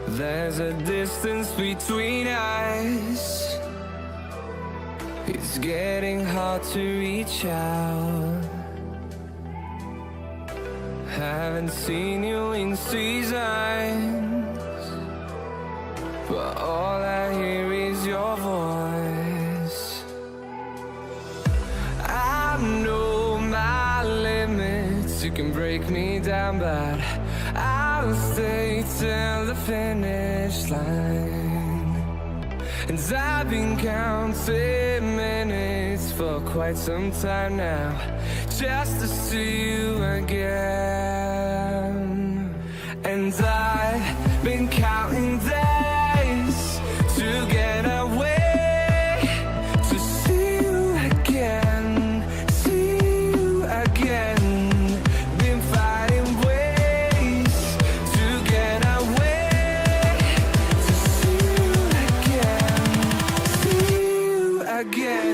There's a distance between us. It's getting hard to reach out. Haven't seen you in seasons, but all I hear is your voice. I know my limits, you can break me down, but I'll stay till the finish line. And I've been counting minutes for quite some time now, just to see you again. And I've been counting days to get away, to see you again, see you again. Been fighting ways to get away, to see you again, see you again.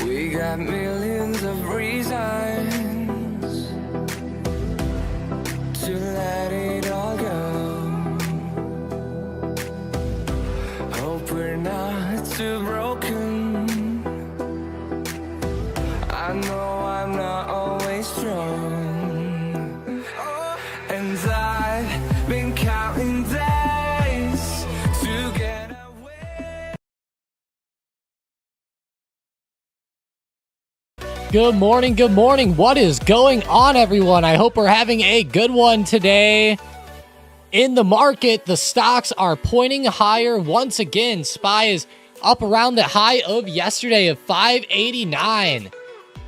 We got millions of reasons to let it all go. Hope we're not too broken. I know I'm not always strong, and I've been counting days to get away. Good morning, good morning. What is going on, everyone? I hope we're having a good one today. In the market, the stocks are pointing higher once again. SPY is up around the high of yesterday of 589.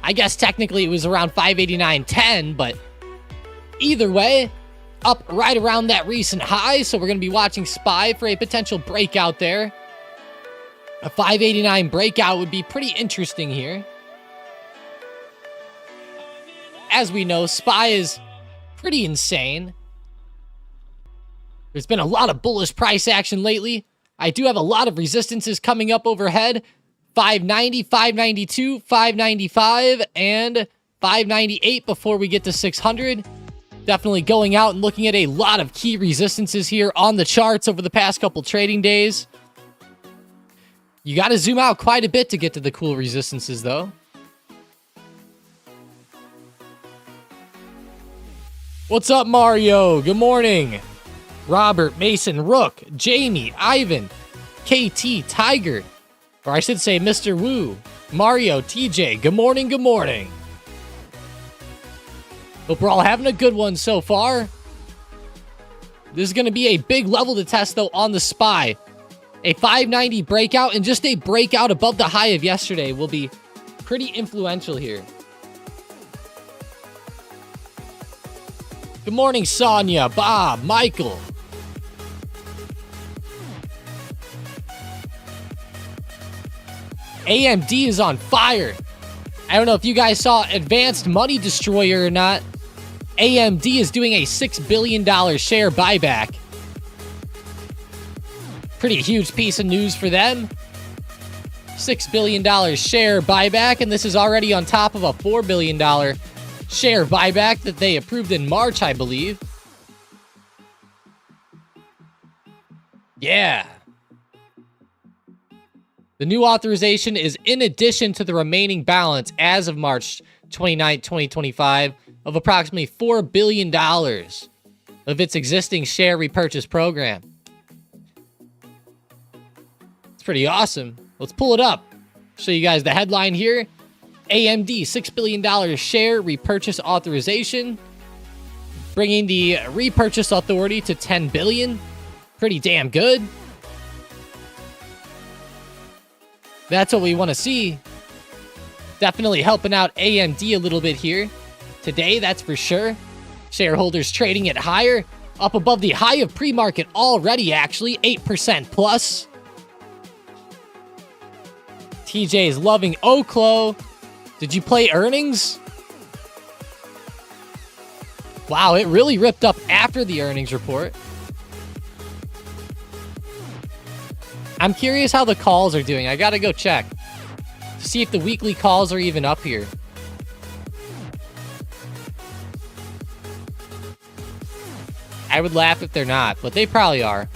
I guess technically it was around 589.10, but either way, up right around that recent high. So we're going to be watching SPY for a potential breakout there. A 589 breakout would be pretty interesting here. As we know, SPY is pretty insane. There's been a lot of bullish price action lately. I do have a lot of resistances coming up overhead. 590, 592, 595, and 598 before we get to 600. Definitely going out and looking at a lot of key resistances here on the charts over the past couple trading days. You got to zoom out quite a bit to get to the cool resistances, though. What's up, Mario? Good morning. Robert, Mason, Rook, Jamie, Ivan, KT, Tiger, or I should say Mr. Wu, Mario, TJ, good morning, good morning. Hope we're all having a good one so far. This is going to be a big level to test, though, on the SPY. A 590 breakout and just a breakout above the high of yesterday will be pretty influential here. Good morning, Sonia, Bob, Michael. AMD is on fire. I don't know if you guys saw Advanced Money Destroyer or not. AMD is doing a $6 billion share buyback. Pretty huge piece of news for them. $6 billion share buyback, and this is already on top of a $4 billion share buyback that they approved in March, I believe. Yeah. The new authorization is in addition to the remaining balance as of March 29, 2025 of approximately $4 billion of its existing share repurchase program. It's pretty awesome. Let's pull it up. Show you guys the headline here. AMD $6 billion share repurchase authorization. bringing the repurchase authority to 10 billion. Pretty damn good. That's what we want to see. Definitely helping out AMD a little bit here today, that's for sure. Shareholders trading it higher, up above the high of pre-market already, actually, 8% plus. TJ is loving Oklo. Did you play earnings? Wow, it really ripped up after the earnings report. I'm curious how the calls are doing. I gotta go check to see if the weekly calls are even up here. I would laugh if they're not, but they probably are.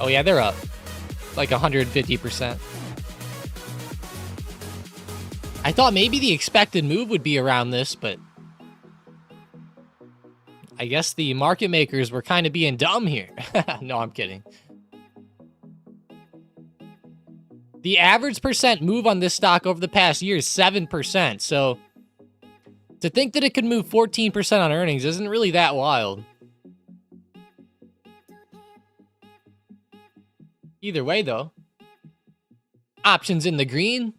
Oh yeah, they're up. Like 150%. I thought maybe the expected move would be around this, but I guess the market makers were kind of being dumb here. No, I'm kidding. The average percent move on this stock over the past year is 7%. So to think that it could move 14% on earnings isn't really that wild. Either way, though. Options in the green.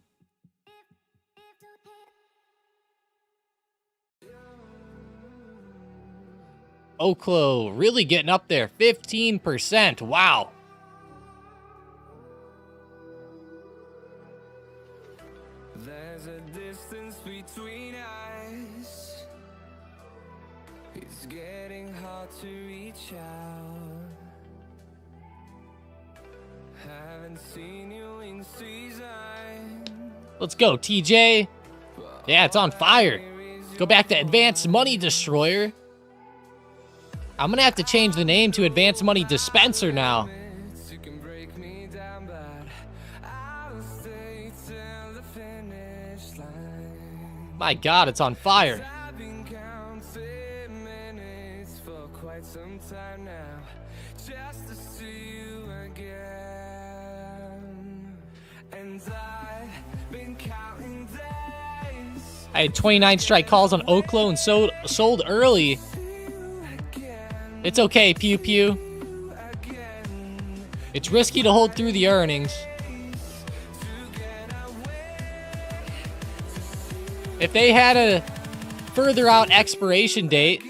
Oklo really getting up there. 15%. Wow. There's a distance between us. It's getting hard to reach out. Haven't seen you in season. Let's go, TJ. Yeah, it's on fire. Go back to Advanced Money Destroyer. I'm gonna have to change the name to Advanced Money Dispenser now. You can break me down, but I'll stay till the finish line. My God, it's on fire. I've been counting minutes for quite some time now, just to see you again. And I've been counting days. I had 29 strike calls on Oklo and sold early. It's okay, Pew Pew. It's risky to hold through the earnings. If they had a further out expiration date,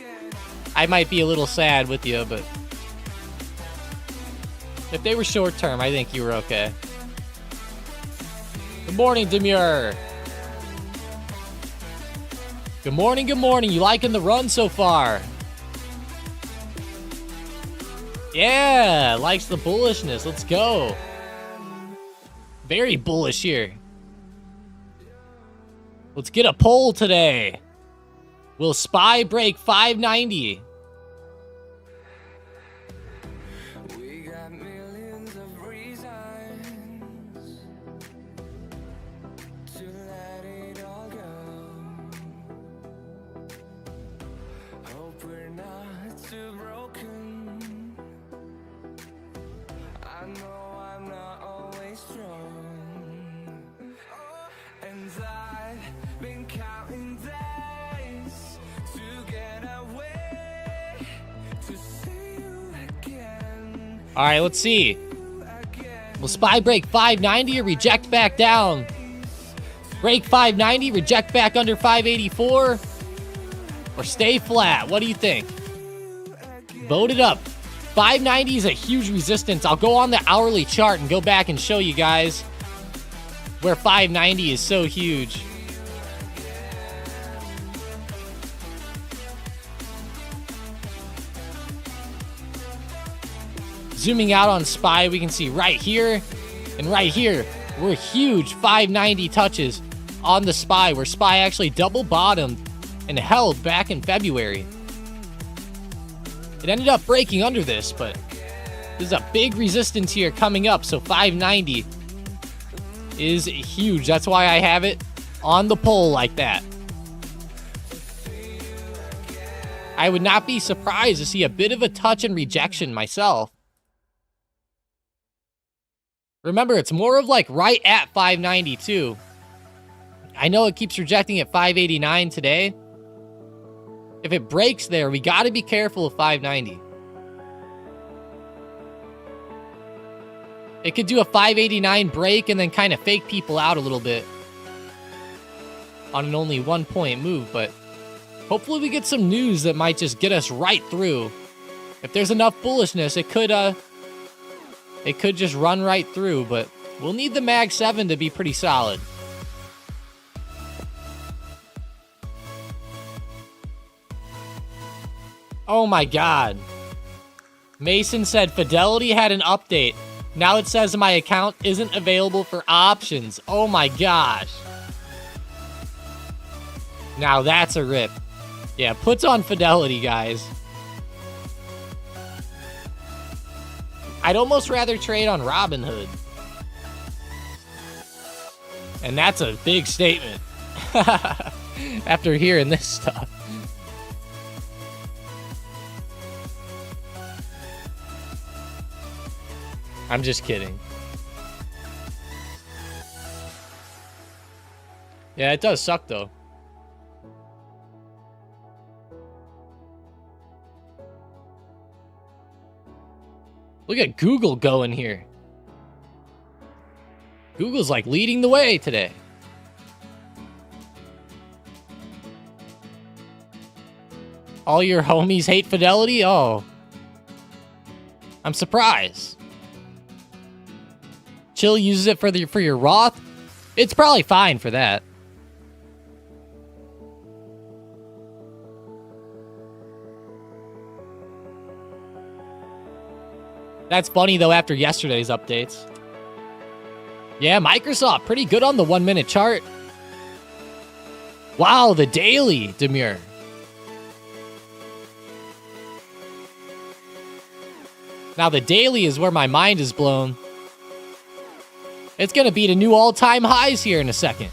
I might be a little sad with you, but if they were short term, I think you were okay. Good morning, Demure. Good morning, good morning. You liking the run so far? Yeah, likes the bullishness. Let's go. Very bullish here. Let's get a poll today. Will SPY break 590? We got millions of reasons to let it all go. Hope we're not too broken. I know I'm not always strong, and I've been counting days to get away, to see you again. All right, let's see. Will SPY break 590 or reject back down? Break 590, reject back under 584, or stay flat? What do you think? Vote it up. 590 is a huge resistance. I'll go on the hourly chart and go back and show you guys where 590 is so huge. Zooming out on SPY, we can see right here and right here, we're huge 590 touches on the SPY, where SPY actually double bottomed and held back in February. It ended up breaking under this, but there's a big resistance here coming up, so 590 is huge. That's why I have it on the poll like that. I would not be surprised to see a bit of a touch and rejection myself. Remember, it's more of like right at 590 too. I know it keeps rejecting at 589 today. If it breaks there, we got to be careful of 590. It could do a 589 break and then kind of fake people out a little bit on an only 1 point move, but hopefully we get some news that might just get us right through. If there's enough bullishness, it could just run right through, but we'll need the Mag 7 to be pretty solid. Oh my God. Mason said Fidelity had an update. Now it says my account isn't available for options. Oh my gosh. Now that's a rip. Yeah, puts on Fidelity, guys. I'd almost rather trade on Robinhood. And that's a big statement. After hearing this stuff. I'm just kidding. Yeah, it does suck, though. Look at Google going here. Google's like leading the way today. All your homies hate Fidelity? Oh. I'm surprised. Chill uses it for your Roth? It's probably fine for that. That's funny, though, after yesterday's updates. Yeah, Microsoft, pretty good on the 1 minute chart. Wow, the daily, Demure. Now, the daily is where my mind is blown. It's going to be to new all-time highs here in a second.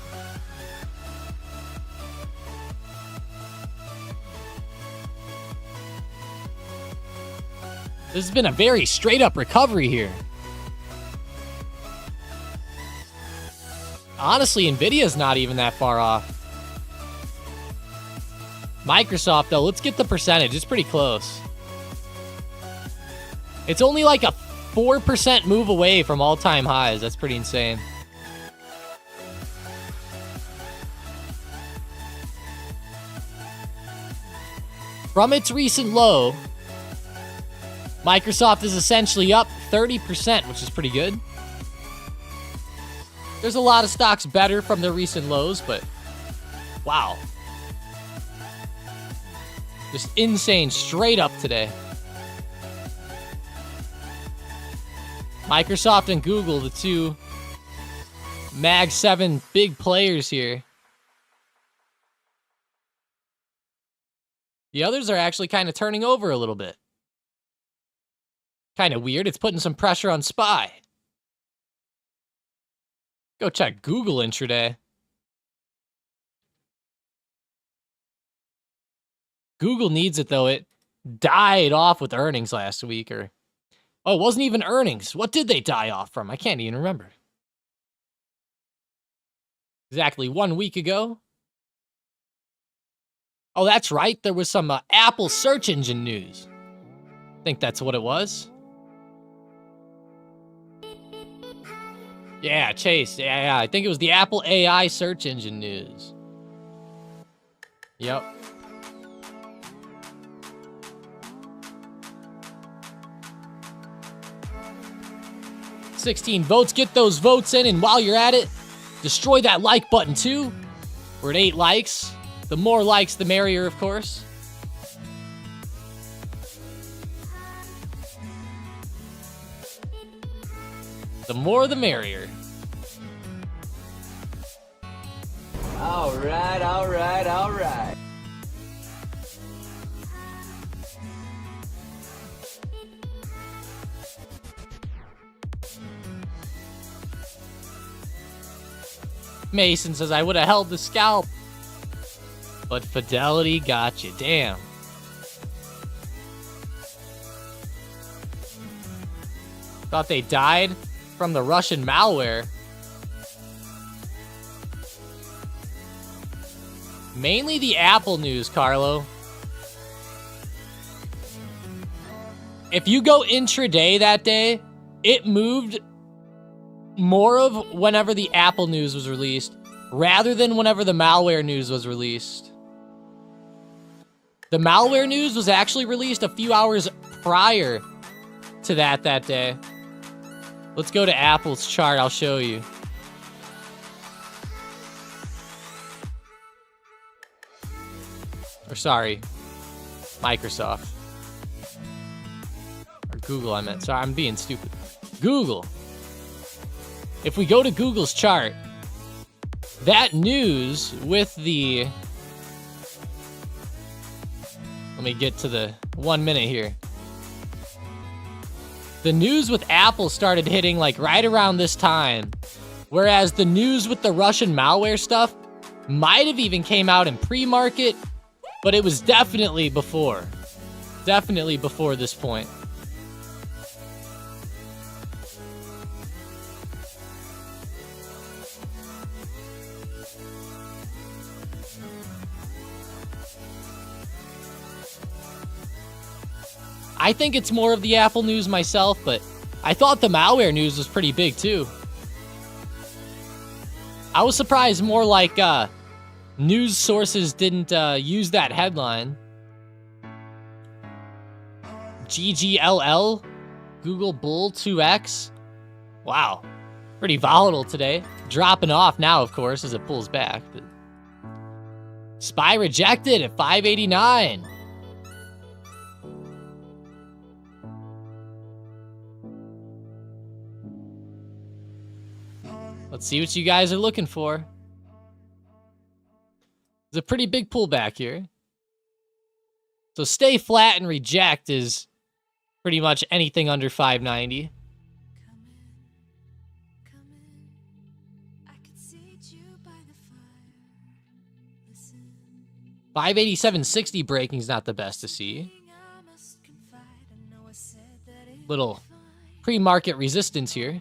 This has been a very straight-up recovery here. Honestly, Nvidia's not even that far off. Microsoft, though, let's get the percentage. It's pretty close. It's only like a 4% move away from all-time highs. That's pretty insane. From its recent low, Microsoft is essentially up 30%, which is pretty good. There's a lot of stocks better from their recent lows, but wow. Just insane, straight up today. Microsoft and Google, the two Mag 7 big players here. The others are actually kind of turning over a little bit. Kind of weird. It's putting some pressure on SPY. Go check Google intraday. Google needs it, though. It died off with earnings last week, or... Oh, it wasn't even earnings. What did they die off from? I can't even remember. Exactly 1 week ago. Oh, that's right. There was some Apple search engine news. I think that's what it was. Yeah, Chase. Yeah. I think it was the Apple AI search engine news. Yep. $16 votes. Get those votes in, and while you're at it, destroy that like button too. We're at 8 likes. The more likes, the merrier, of course. The more, the merrier. All right, all right, all right. Mason says, I would have held the scalp, but Fidelity got you. Damn. Thought they died from the Russian malware. Mainly the Apple news, Carlo. If you go intraday that day, it moved more of whenever the Apple news was released rather than whenever the malware news was released. The malware news was actually released a few hours prior to that day. Let's go to Apple's chart. I'll show you. Or sorry, Microsoft. Or Google, I meant. Sorry, I'm being stupid. Google. If we go to Google's chart, that news with the... Let me get to the 1 minute here. The news with Apple started hitting like right around this time. Whereas the news with the Russian malware stuff might have even came out in pre-market, but it was definitely before. Definitely before this point. I think it's more of the Apple news myself, but I thought the malware news was pretty big too. I was surprised more like news sources didn't use that headline. GGLL, Google Bull 2X. Wow, pretty volatile today. Dropping off now, of course, as it pulls back. But SPY rejected at 589. Let's see what you guys are looking for. It's a pretty big pullback here. So stay flat and reject is pretty much anything under 590. 587.60 breaking is not the best to see. Little pre-market resistance here.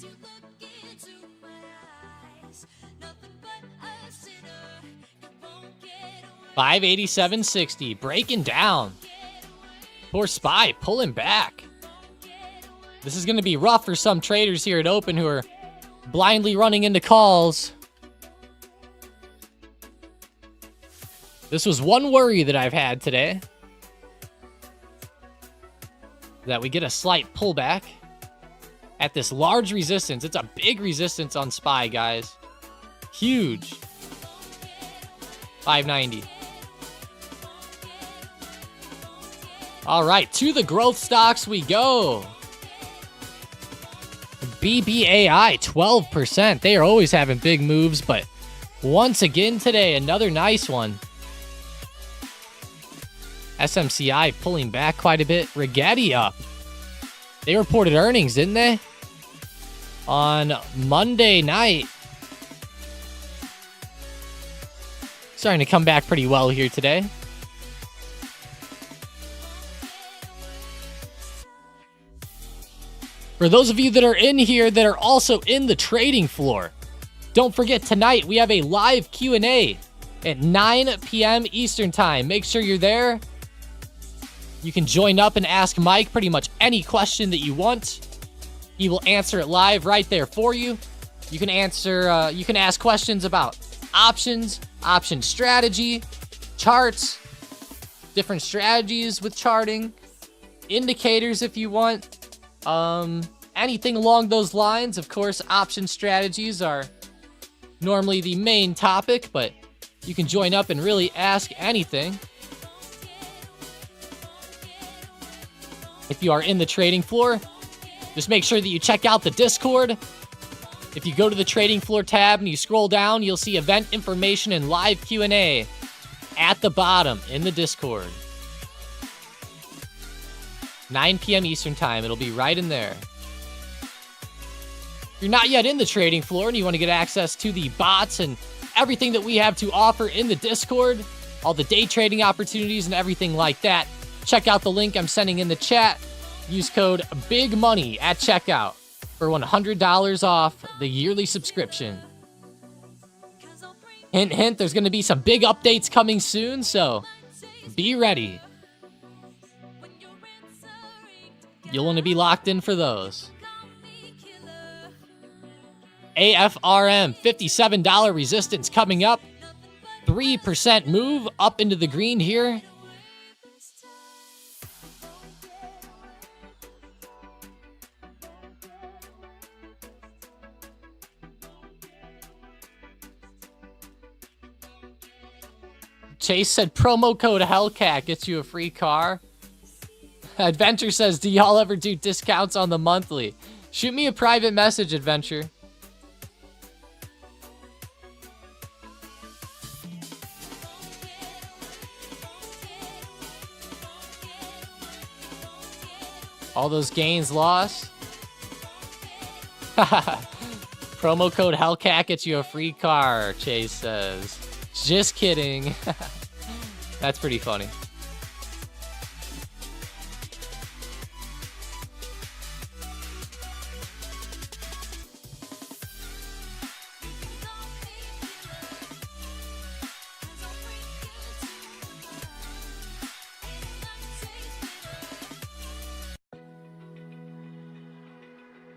You look into my eyes, nothing but a sinner. You won't get away. 587.60 breaking down. Poor SPY pulling back. This is going to be rough for some traders here at Open who are blindly running into calls. This was one worry that I've had today. That we get a slight pullback at this large resistance. It's a big resistance on SPY, guys. Huge. 590. All right, to the growth stocks we go. BBAI, 12%. They are always having big moves, but once again today, another nice one. SMCI pulling back quite a bit. Rigetti up. They reported earnings, didn't they? On Monday night. Starting to come back pretty well here today. For those of you that are in here that are also in the trading floor, don't forget tonight we have a live Q&A at 9 p.m. Eastern Time. Make sure you're there. You can join up and ask Mike pretty much any question that you want. He will answer it live right there for you. You can answer, you can ask questions about options, option strategy, charts, different strategies with charting, indicators if you want, anything along those lines. Of course, option strategies are normally the main topic, but you can join up and really ask anything. If you are in the trading floor, just make sure that you check out the Discord. If you go to the trading floor tab and you scroll down, you'll see event information and live Q&A at the bottom in the Discord. 9 p.m. Eastern time. It'll be right in there. If you're not yet in the trading floor and you want to get access to the bots and everything that we have to offer in the Discord, all the day trading opportunities and everything like that, check out the link I'm sending in the chat. Use code BIGMONEY at checkout for $100 off the yearly subscription. Hint, hint, there's going to be some big updates coming soon, so be ready. You'll want to be locked in for those. AFRM, $57 resistance coming up. 3% move up into the green here. Chase said promo code Hellcat gets you a free car. Adventure says, do y'all ever do discounts on the monthly? Shoot me a private message, Adventure. All those gains lost. Promo code Hellcat gets you a free car, Chase says. Just kidding. That's pretty funny.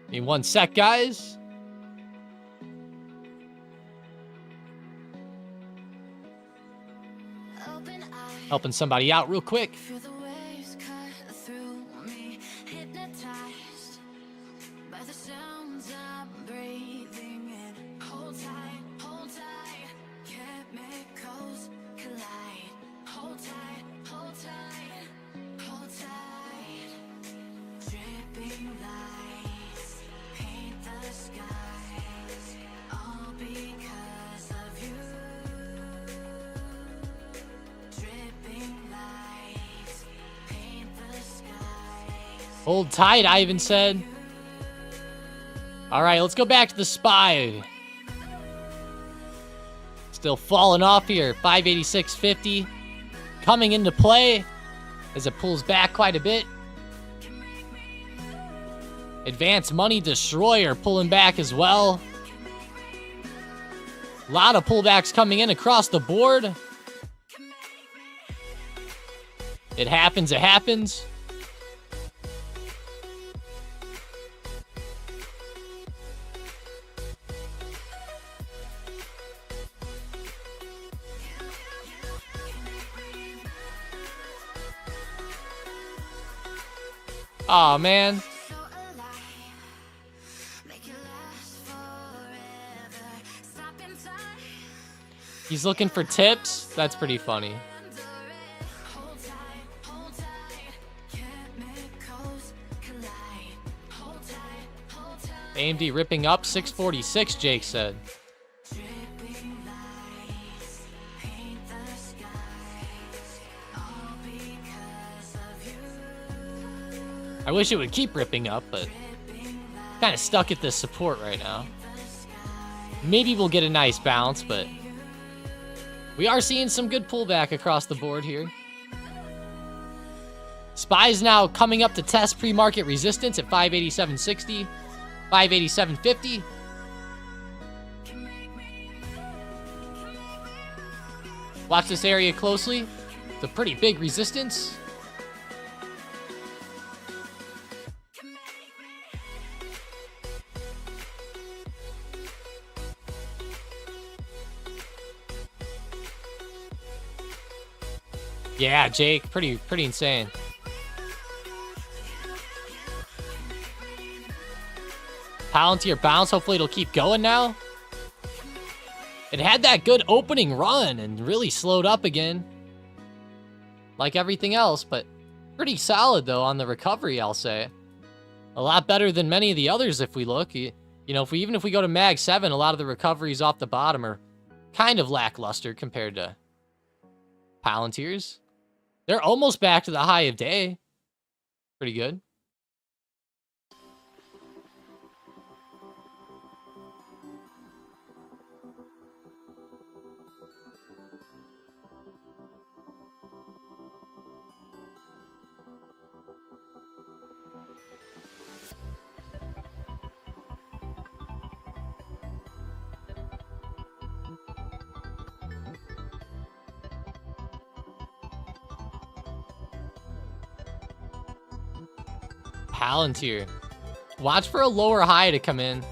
Give me 1 sec, guys. Helping somebody out real quick. Hold tight, Ivan said. All right, let's go back to the SPY. Still falling off here. 586.50 coming into play as it pulls back quite a bit. Advanced Money Destroyer pulling back as well. A lot of pullbacks coming in across the board. It happens, it happens. Aw, man. He's looking for tips? That's pretty funny. AMD ripping up 646, Jake said. I wish it would keep ripping up, but kind of stuck at this support right now. Maybe we'll get a nice bounce, but we are seeing some good pullback across the board here. SPY's now coming up to test pre-market resistance at 587.60, 587.50. Watch this area closely. It's a pretty big resistance. Yeah, Jake, pretty insane. Palantir bounce. Hopefully it'll keep going now. It had that good opening run and really slowed up again. Like everything else, but pretty solid though on the recovery, I'll say. A lot better than many of the others if we look. You know, even if we go to Mag 7, a lot of the recoveries off the bottom are kind of lackluster compared to Palantir's. They're almost back to the high of day. Pretty good. Palantir. Watch for a lower high to come in.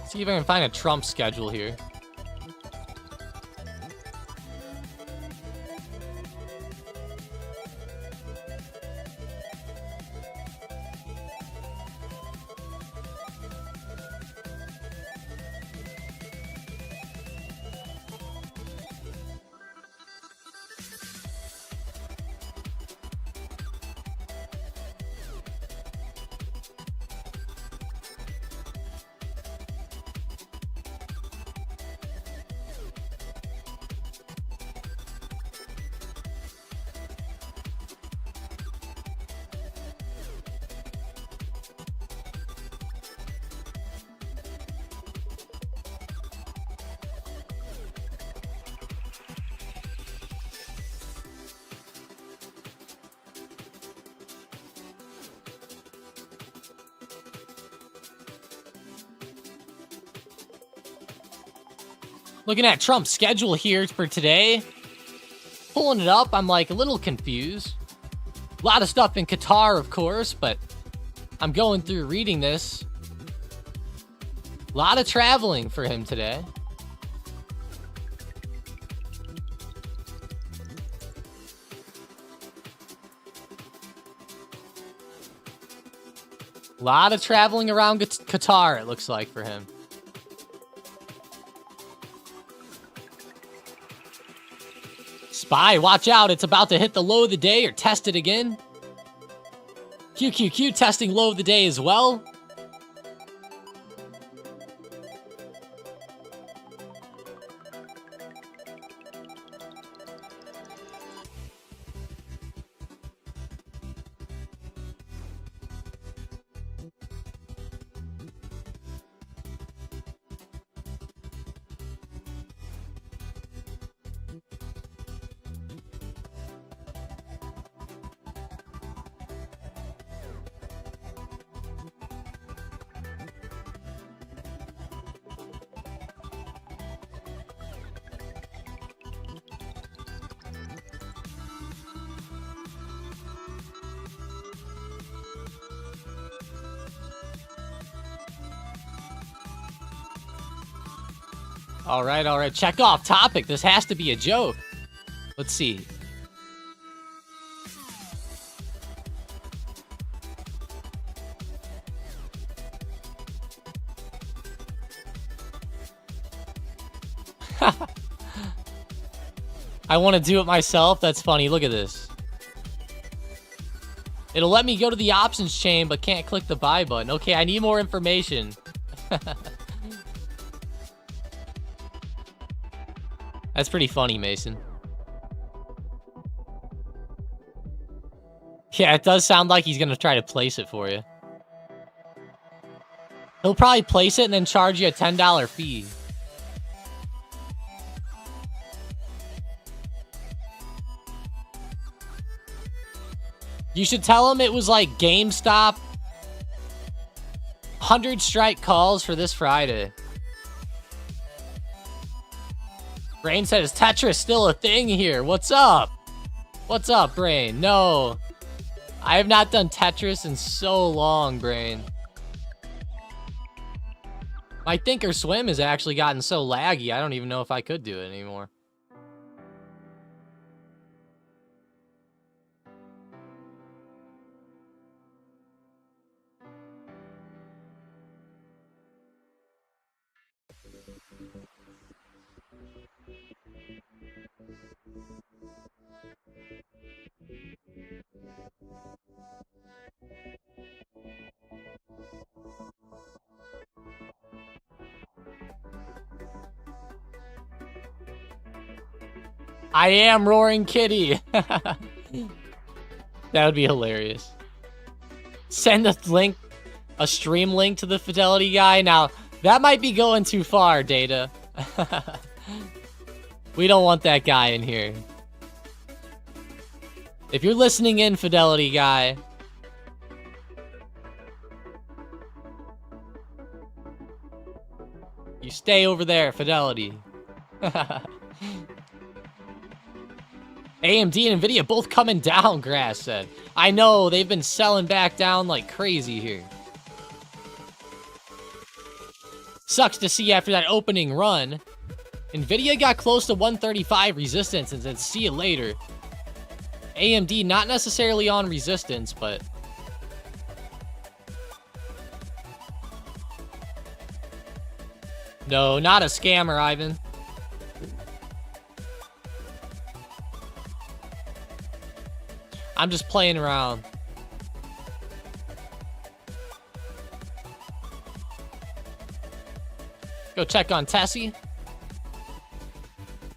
See if I can find a Trump schedule here. Looking at Trump's schedule here for today. Pulling it up, I'm like a little confused. A lot of stuff in Qatar, of course, but I'm going through reading this. A lot of traveling for him today. A lot of traveling around Qatar, it looks like, for him. SPY, watch out. It's about to hit the low of the day or test it again. QQQ testing low of the day as well. All right. Check off topic. This has to be a joke. Let's see. I want to do it myself. That's funny. Look at this. It'll let me go to the options chain, but can't click the buy button. Okay, I need more information. That's pretty funny, Mason. Yeah, it does sound like he's going to try to place it for you. He'll probably place it and then charge you a $10 fee. You should tell him it was like GameStop 100 strike calls for this Friday. Brain said, is Tetris still a thing here? What's up? What's up, Brain? No. I have not done Tetris in so long, Brain. My Thinkorswim has actually gotten so laggy, I don't even know if I could do it anymore. I am Roaring Kitty. That would be hilarious. Send a link, a stream link to the Fidelity guy. Now, that might be going too far, Data. We don't want that guy in here. If you're listening in, Fidelity guy, you stay over there, Fidelity. AMD and Nvidia both coming down, Grass said. I know, they've been selling back down like crazy here. Sucks to see after that opening run. Nvidia got close to 135 resistance and said, see you later. AMD not necessarily on resistance, but... No, not a scammer, Ivan. I'm just playing around. Go check on Tessie.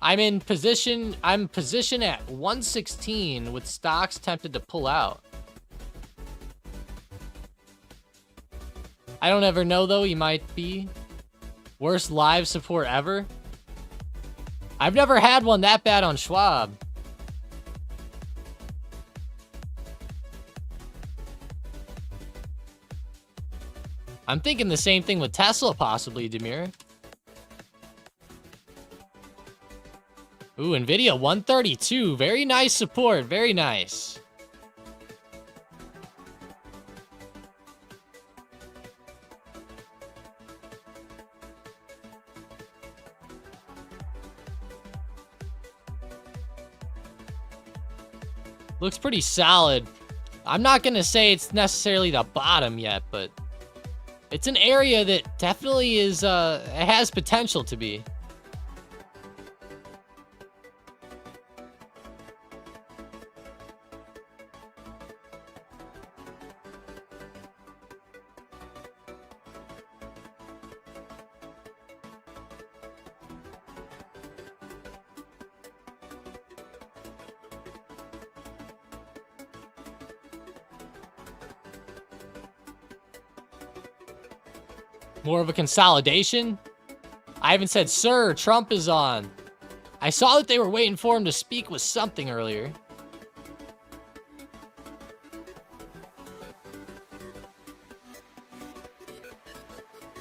I'm position at 116 with stocks tempted to pull out. I don't ever know though, he might be. Worst live support ever? I've never had one that bad on Schwab. I'm thinking the same thing with Tesla, possibly, Demir. Ooh, Nvidia 132. Very nice support. Very nice. Looks pretty solid. I'm not going to say it's necessarily the bottom yet, but it's an area that definitely is, it has potential to be. More of a consolidation? I haven't said, sir, Trump is on. I saw that they were waiting for him to speak with something earlier.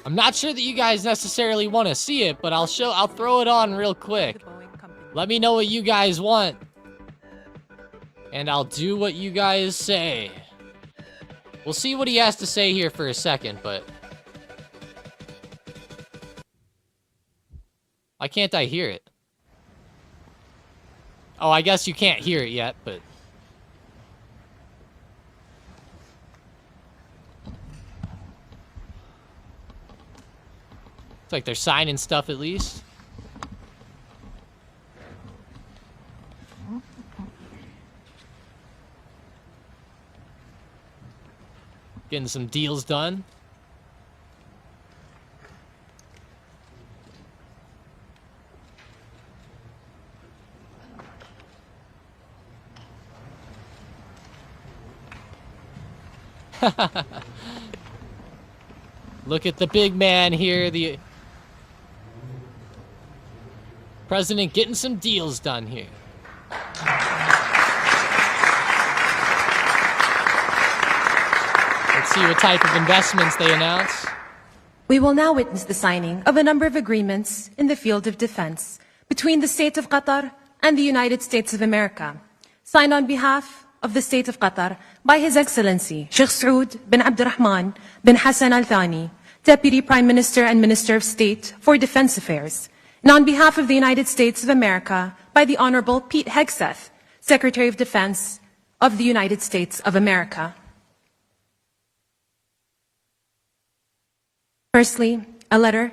I'm not sure that you guys necessarily want to see it, but I'll throw it on real quick. Let me know what you guys want. And I'll do what you guys say. We'll see what he has to say here for a second, but... Why can't I hear it? Oh, I guess you can't hear it yet, but... It's like they're signing stuff at least. Getting some deals done. Look at the big man here, the president getting some deals done here. Let's see what type of investments they announce. We will now witness the signing of a number of agreements in the field of defense between the State of Qatar and the United States of America, signed on behalf of the State of Qatar by His Excellency Sheikh Saud bin Abdurrahman bin Hassan Al Thani, Deputy Prime Minister and Minister of State for Defense Affairs, and on behalf of the United States of America by the Honorable Pete Hegseth, Secretary of Defense of the United States of America. Firstly, a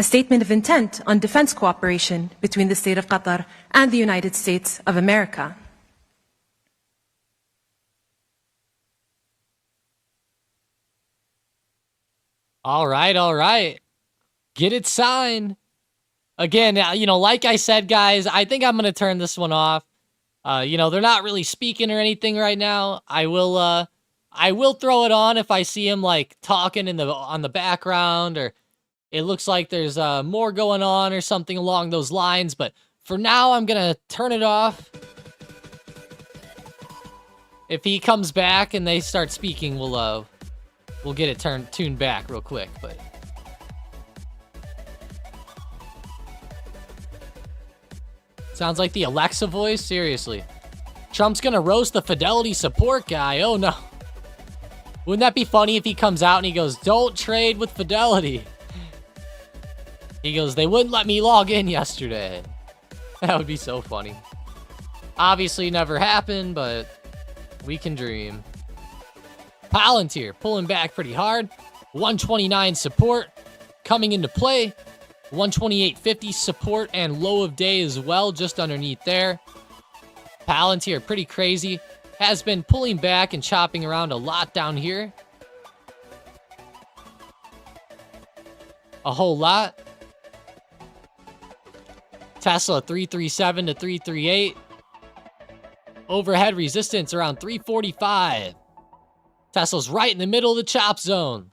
statement of intent on defense cooperation between the State of Qatar and the United States of America. All right, all right. Get it signed. Again, like I said, guys, I think I'm going to turn this one off. They're not really speaking or anything right now. I will throw it on if I see him like talking on the background, or it looks like there's more going on or something along those lines. But for now, I'm going to turn it off. If he comes back and they start speaking, we'll get it tuned back real quick, but sounds like the Alexa voice. Seriously, Trump's gonna roast the Fidelity support guy. Oh no. Wouldn't that be funny if he comes out and he goes, "Don't trade with Fidelity"? He goes, "They wouldn't let me log in yesterday." That would be so funny. Obviously never happened, but we can dream. Palantir pulling back pretty hard. 129 support coming into play. 128.50 support and low of day as well, just underneath there. Palantir pretty crazy. Has been pulling back and chopping around a lot down here. A whole lot. Tesla 337 to 338. Overhead resistance around 345. Tesla's right in the middle of the chop zone.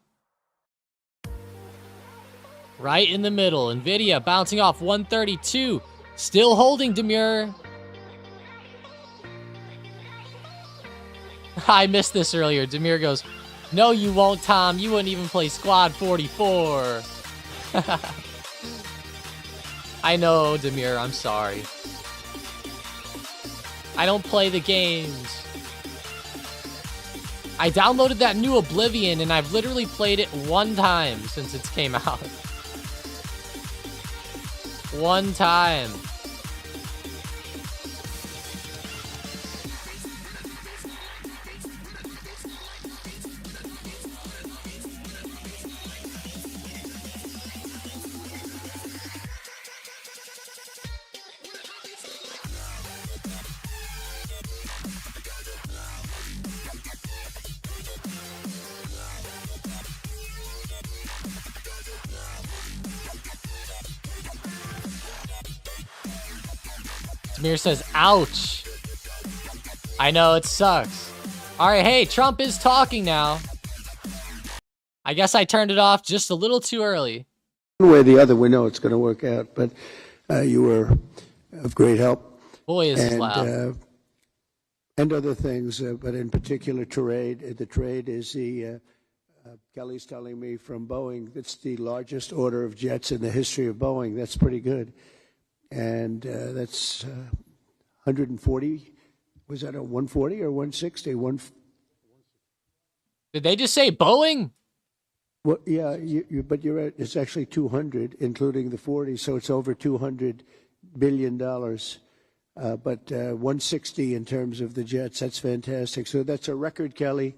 Right in the middle. Nvidia bouncing off 132. Still holding, Demure. I missed this earlier. Demure goes, "No, you won't, Tom. You wouldn't even play Squad 44. I know, Demure. I'm sorry. I don't play the games. I downloaded that new Oblivion, and I've literally played it one time since it came out. One time. Demir says, "Ouch." I know, it sucks. All right, hey, Trump is talking now. I guess I turned it off just a little too early. One way or the other, we know it's going to work out, but you were of great help. Boy, is this loud. And other things, but in particular trade. The trade is Kelly's telling me from Boeing, it's the largest order of jets in the history of Boeing. That's pretty good. And that's 140. Was that a 140 or 160? Did they just say Boeing? Well, yeah, but you're right. It's actually 200, including the 40, so it's over $200 billion. But 160 in terms of the jets. That's fantastic. So that's a record, Kelly.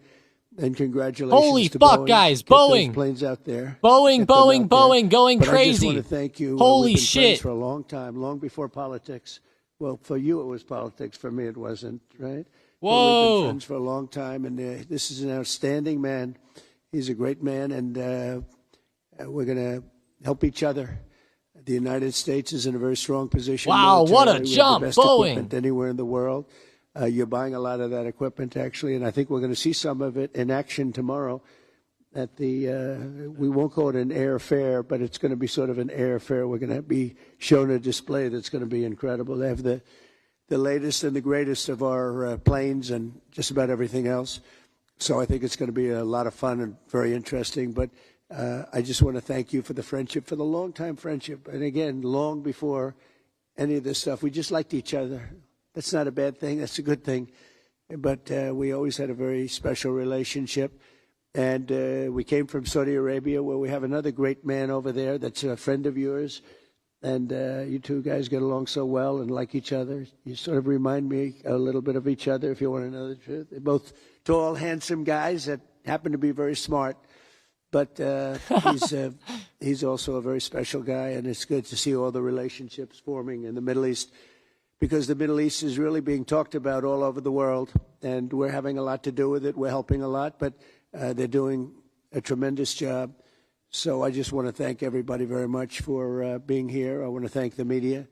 And congratulations Holy to fuck, Boeing. guys. Get Boeing. those planes out there. Boeing, going but crazy. I just want to thank you. Holy We've been shit. friends for a long time, long before politics. Well, for you it was politics. For me it wasn't, right? Whoa. But we've been friends for a long time, and this is an outstanding man. He's a great man, and we're going to help each other. The United States is in a very strong position. Wow, what a militarily. We have jump, the best Boeing. equipment anywhere in the world. You're buying a lot of that equipment, actually, and I think we're going to see some of it in action tomorrow at the, we won't call it an air fair, but it's going to be sort of an air fair. We're going to be shown a display that's going to be incredible. They have the latest and the greatest of our planes and just about everything else. So I think it's going to be a lot of fun and very interesting. But I just want to thank you for the friendship, for the long-time friendship. And again, long before any of this stuff, we just liked each other. That's not a bad thing. That's a good thing. But we always had a very special relationship. And we came from Saudi Arabia, where we have another great man over there that's a friend of yours. And you two guys get along so well and like each other. You sort of remind me a little bit of each other, if you want to know the truth. They're both tall, handsome guys that happen to be very smart. But he's also a very special guy, and it's good to see all the relationships forming in the Middle East, because the Middle East is really being talked about all over the world, and we're having a lot to do with it. We're helping a lot, but they're doing a tremendous job. So I just want to thank everybody very much for being here. I want to thank the media.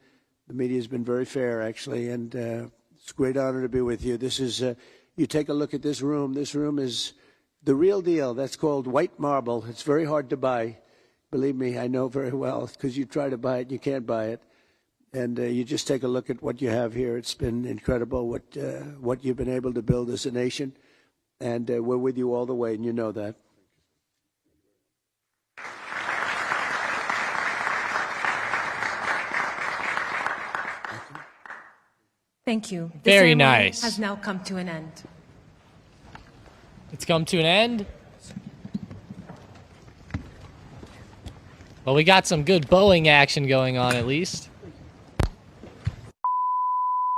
The media has been very fair, actually, and it's a great honor to be with you. This is, you take a look at this room. This room is the real deal. That's called white marble. It's very hard to buy. Believe me, I know very well, because you try to buy it, you can't buy it. And you just take a look at what you have here. It's been incredible what you've been able to build as a nation. And we're with you all the way, and you know that. Thank you. The Very ceremony nice. has now come to an end. It's come to an end. Well, we got some good bowing action going on, at least.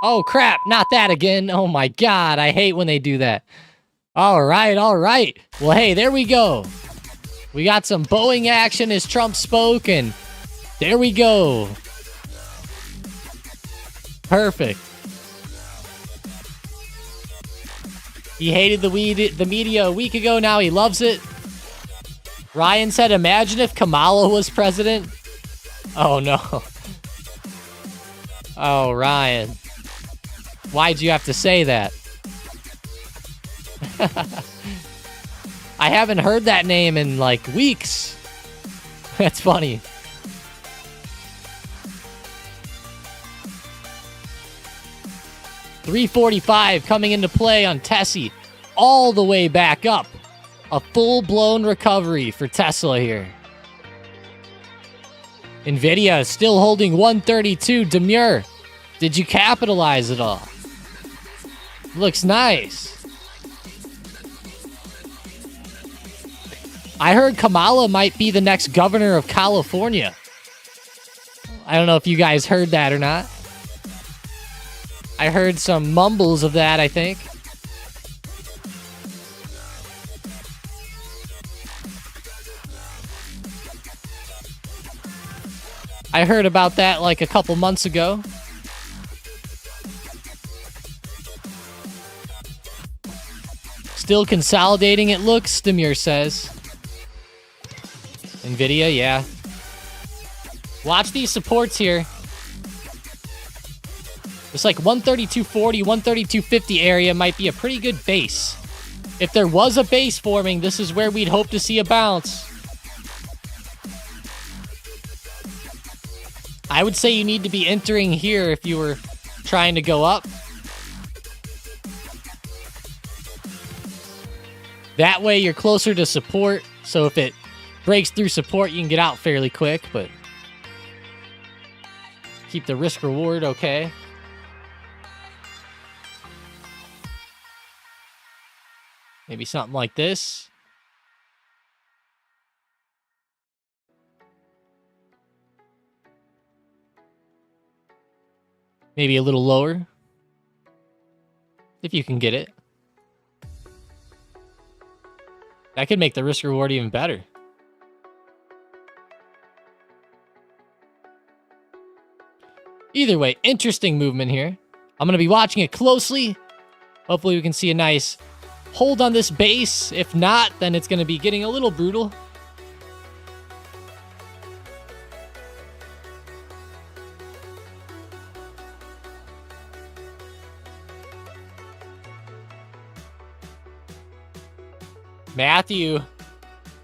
Oh, crap. Not that again. Oh, my God. I hate when they do that. All right, all right. Well, hey, there we go. We got some bowing action as Trump spoke, and there we go. Perfect. He hated the media a week ago. Now he loves it. Ryan said, imagine if Kamala was president. Oh, no. Oh, Ryan. Why'd you have to say that? I haven't heard that name in, like, weeks. That's funny. $345 coming into play on Tessie. All the way back up. A full-blown recovery for Tesla here. Nvidia is still holding 132 demure. Did you capitalize it all? Looks nice. I heard Kamala might be the next governor of California. I don't know if you guys heard that or not. I heard some mumbles of that, I think. I heard about that like a couple months ago. Still consolidating, it looks, Demir says. Nvidia, yeah. Watch these supports here. It's like 132.40, 132.50 area might be a pretty good base. If there was a base forming, this is where we'd hope to see a bounce. I would say you need to be entering here if you were trying to go up. That way you're closer to support, so if it breaks through support, you can get out fairly quick, but keep the risk reward okay. Maybe something like this. Maybe a little lower, if you can get it. That could make the risk reward even better. Either way, interesting movement here. I'm going to be watching it closely. Hopefully we can see a nice hold on this base. If not, then it's going to be getting a little brutal. Matthew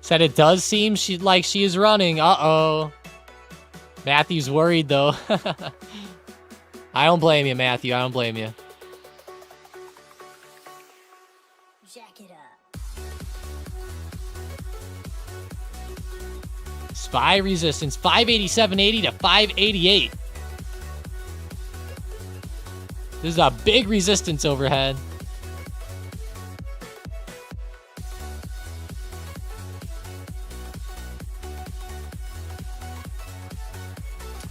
said it does seem like she is running. Uh-oh. Matthew's worried, though. I don't blame you, Matthew. I don't blame you. Jack it up. SPY resistance, 587.80 to 588. This is a big resistance overhead.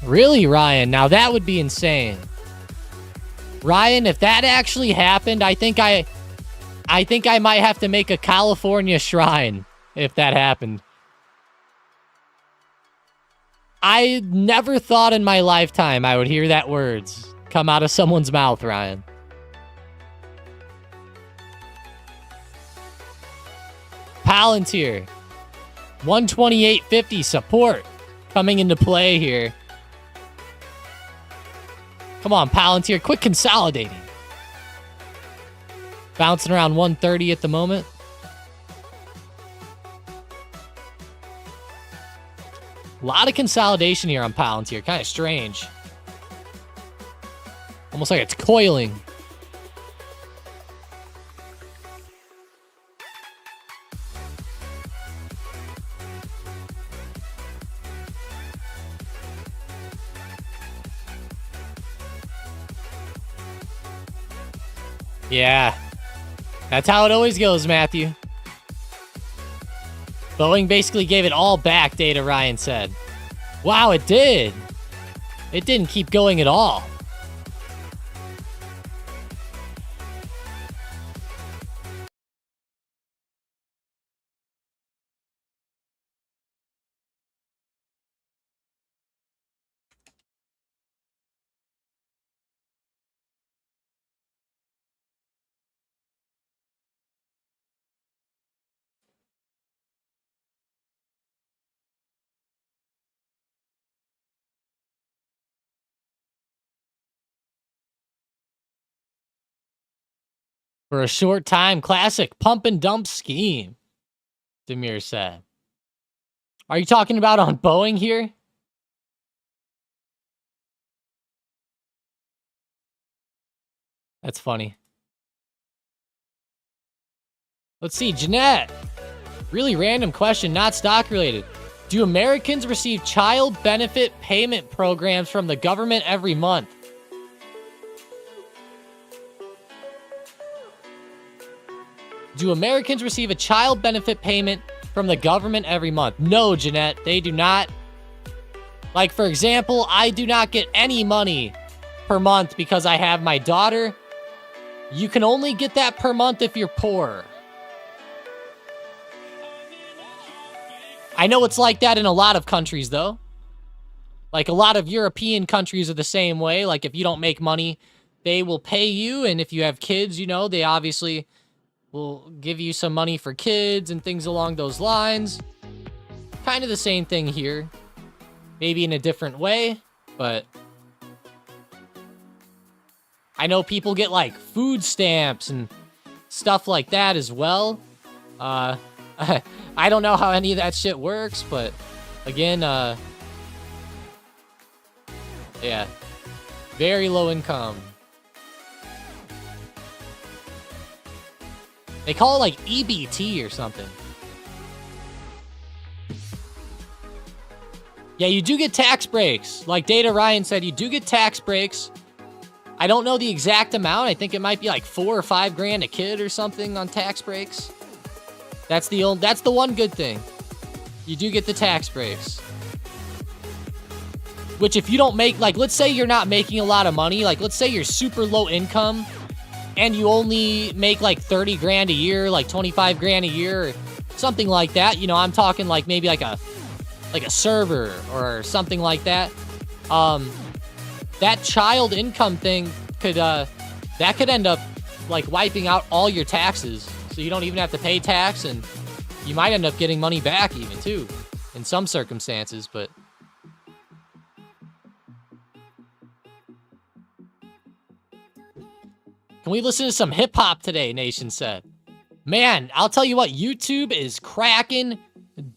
Really, Ryan? Now that would be insane. Ryan, if that actually happened, I think I might have to make a California shrine if that happened. I never thought in my lifetime I would hear that words come out of someone's mouth, Ryan. Palantir. 128.50 support coming into play here. Come on, Palantir, quit consolidating. Bouncing around 130 at the moment. A lot of consolidation here on Palantir. Kind of strange. Almost like it's coiling. Yeah. That's how it always goes, Matthew. Boeing basically gave it all back, Data Ryan said. Wow, it did. It didn't keep going at all. For a short time, classic pump and dump scheme, Demir said. Are you talking about on Boeing here? That's funny. Let's see, Jeanette. Really random question, not stock related. Do Americans receive child benefit payment programs from the government every month? Do Americans receive a child benefit payment from the government every month? No, Jeanette, they do not. Like, for example, I do not get any money per month because I have my daughter. You can only get that per month if you're poor. I know it's like that in a lot of countries, though. Like, a lot of European countries are the same way. Like, if you don't make money, they will pay you. And if you have kids, you know, they obviously will give you some money for kids and things along those lines. Kind of the same thing here. Maybe in a different way, but I know people get, like, food stamps and stuff like that as well. I don't know how any of that shit works, but again, yeah, very low income. They call it like EBT or something. Yeah, you do get tax breaks. Like Data Ryan said, you do get tax breaks. I don't know the exact amount. I think it might be like $4 or $5 grand a kid or something on tax breaks. That's the one good thing. You do get the tax breaks. Which if you don't make, like, let's say you're not making a lot of money. Like, let's say you're super low income and you only make like 30 grand a year, like 25 grand a year, or something like that. You know, I'm talking like maybe like a server or something like that. That child income thing could end up like wiping out all your taxes. So you don't even have to pay tax, and you might end up getting money back even too in some circumstances, but can we listen to some hip hop today, Nation said. Man, I'll tell you what, YouTube is cracking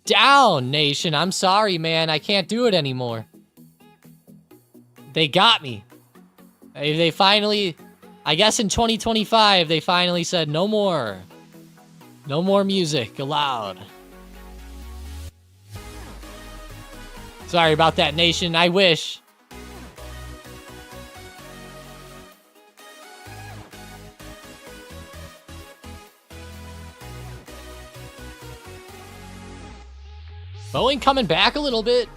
down, Nation. I'm sorry, man. I can't do it anymore. They got me. They finally, I guess in 2025, they finally said no more. No more music allowed. Sorry about that, Nation. I wish. Boeing coming back a little bit.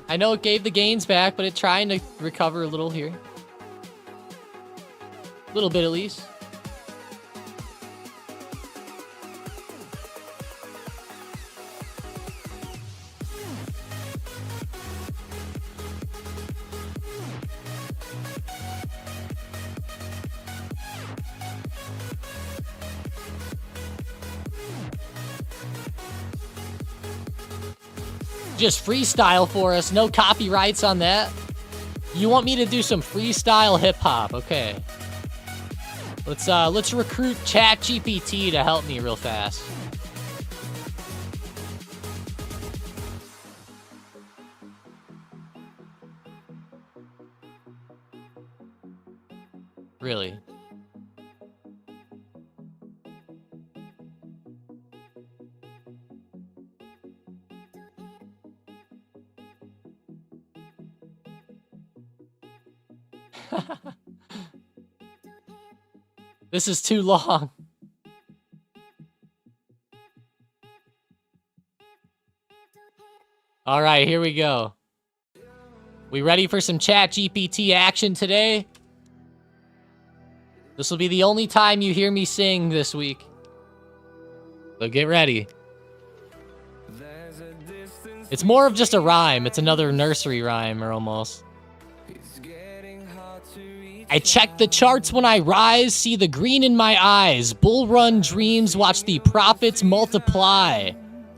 I know it gave the gains back, but it's trying to recover a little here. A little bit at least. Just freestyle for us. No copyrights on that. You want me to do some freestyle hip hop? Okay. Let's recruit ChatGPT to help me real fast. Really? This is too long. All right, here we go. We ready for some ChatGPT action today? This will be the only time you hear me sing this week. So get ready. It's more of just a rhyme. It's another nursery rhyme, or almost. I check the charts when I rise, see the green in my eyes. Bull run dreams, watch the profits multiply.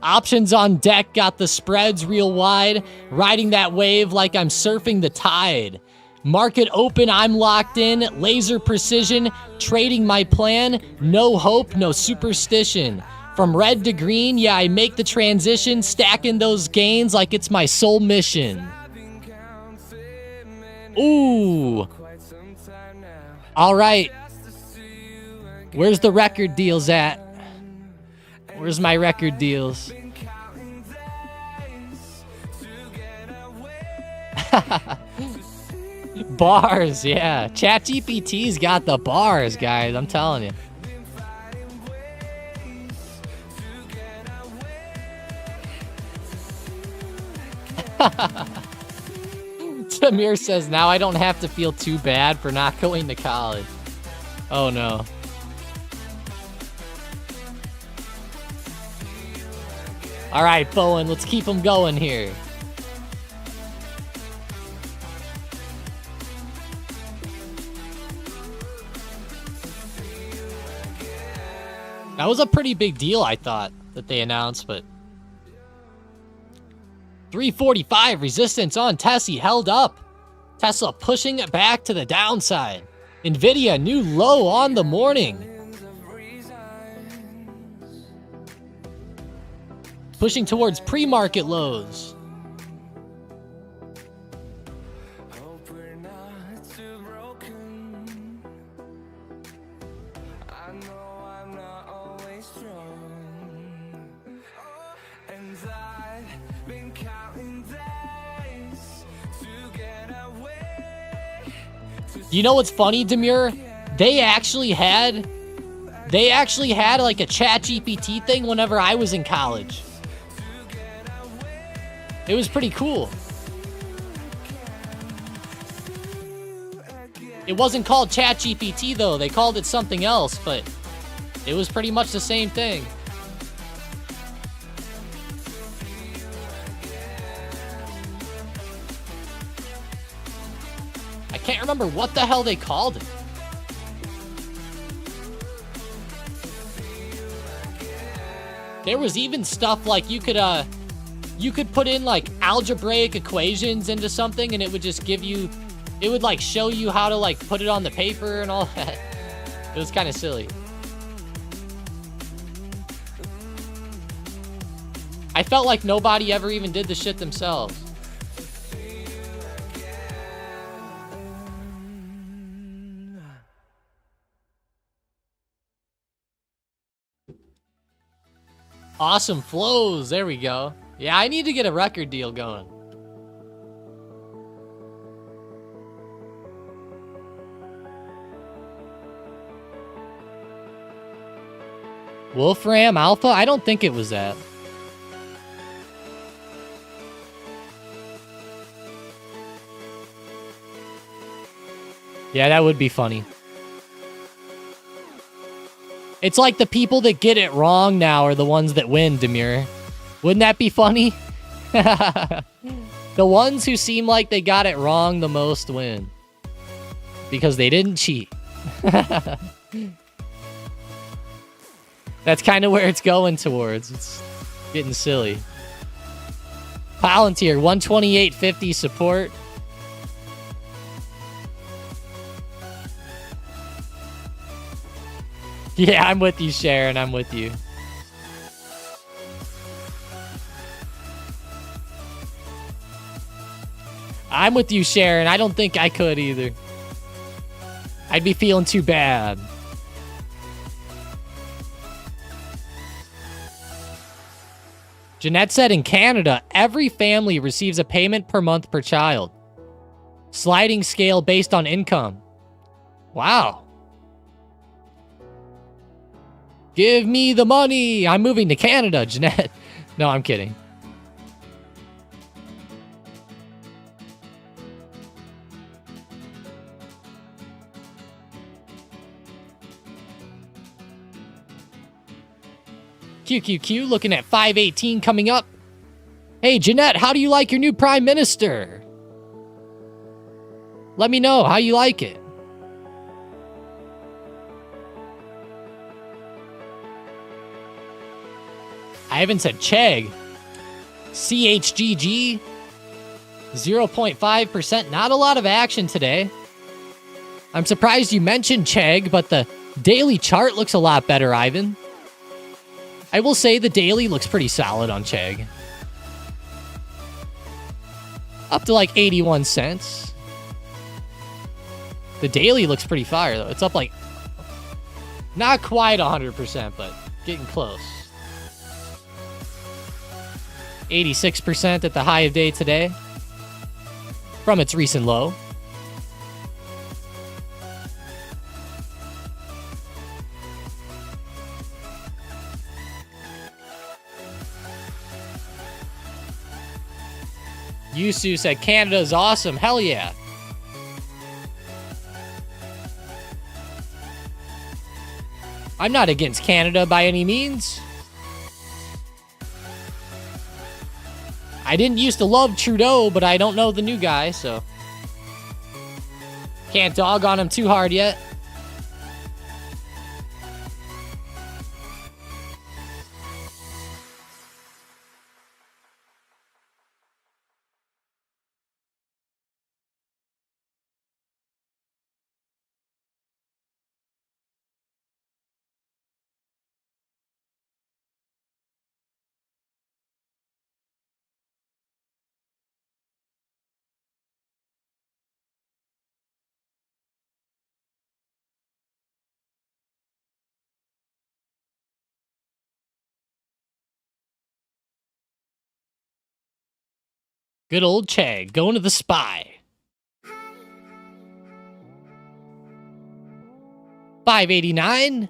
Options on deck, got the spreads real wide. Riding that wave like I'm surfing the tide. Market open, I'm locked in. Laser precision, trading my plan. No hope, no superstition. From red to green, yeah, I make the transition. Stacking those gains like it's my sole mission. Ooh. All right. Where's the record deals at? Where's my record deals? Bars, yeah. ChatGPT's got the bars, guys. I'm telling you. Samir says, now I don't have to feel too bad for not going to college. Oh, no. All right, Bowen, let's keep them going here. That was a pretty big deal, I thought, that they announced, but 345 resistance on Tessie held up. Tesla pushing it back to the downside. Nvidia new low on the morning. Pushing towards pre-market lows. You know what's funny, Demure? They actually had like a ChatGPT thing whenever I was in college. It was pretty cool. It wasn't called ChatGPT though. They called it something else, but it was pretty much the same thing. I can't remember what the hell they called it. There was even stuff like you could put in like algebraic equations into something and it would just give you, it would like show you how to like put it on the paper and all that. It was kind of silly. I felt like nobody ever even did the shit themselves. Awesome flows. There we go. Yeah, I need to get a record deal going. Wolfram Alpha? I don't think it was that. Yeah, that would be funny. It's like the people that get it wrong now are the ones that win, Demure. Wouldn't that be funny? The ones who seem like they got it wrong the most win. Because they didn't cheat. That's kind of where it's going towards. It's getting silly. Palantir, 128.50 support. Yeah, I'm with you, Sharon. I'm with you. I'm with you, Sharon. I don't think I could either. I'd be feeling too bad. Jeanette said in Canada, every family receives a payment per month per child. Sliding scale based on income. Wow. Give me the money. I'm moving to Canada, Jeanette. No, I'm kidding. QQQ looking at 518 coming up. Hey, Jeanette, how do you like your new prime minister? Let me know how you like it. I haven't said Chegg. CHGG. 0.5%. Not a lot of action today. I'm surprised you mentioned Chegg, but the daily chart looks a lot better, Ivan. I will say the daily looks pretty solid on Chegg. Up to like 81 cents. The daily looks pretty fire, though. It's up like... not quite 100%, but getting close. 86% at the high of day today. From its recent low. Yusu said Canada is awesome. Hell yeah. I'm not against Canada by any means. I didn't used to love Trudeau, but I don't know the new guy, so can't dog on him too hard yet. Good old Chegg, going to the SPY. 589.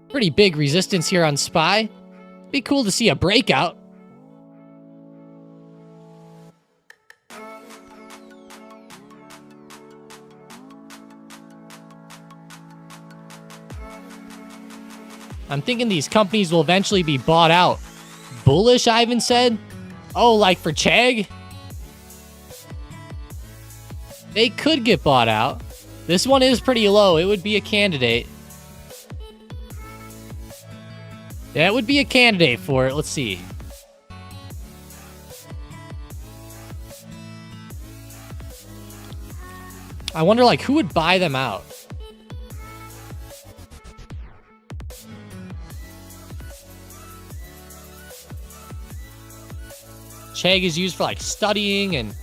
Pretty big resistance here on SPY. Be cool to see a breakout. I'm thinking these companies will eventually be bought out. Bullish, Ivan said. Oh, like for Chegg? They could get bought out. This one is pretty low. It would be a candidate. That would be a candidate for it. Let's see. I wonder, like, who would buy them out? Chegg is used for, like, studying and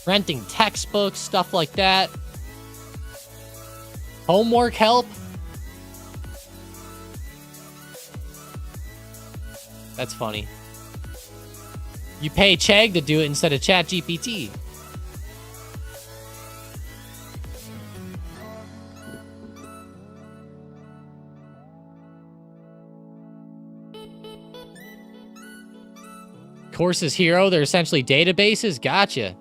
renting textbooks, stuff like that. Homework help. That's funny. You pay Chegg to do it instead of ChatGPT. Courses Hero, they're essentially databases. Gotcha.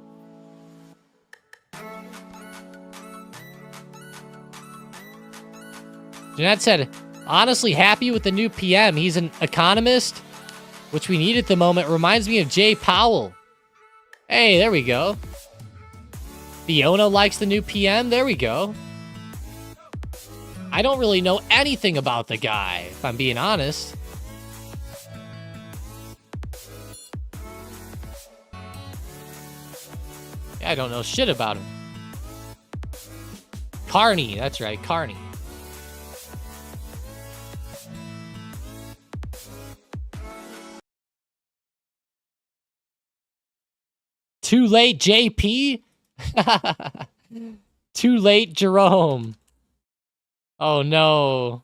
Jeanette said, honestly happy with the new PM. He's an economist, which we need at the moment. Reminds me of Jay Powell. Hey, there we go. Fiona likes the new PM. There we go. I don't really know anything about the guy, if I'm being honest. Yeah, I don't know shit about him. Carney, that's right, Carney. Too late, JP? Too late, Jerome. Oh, no.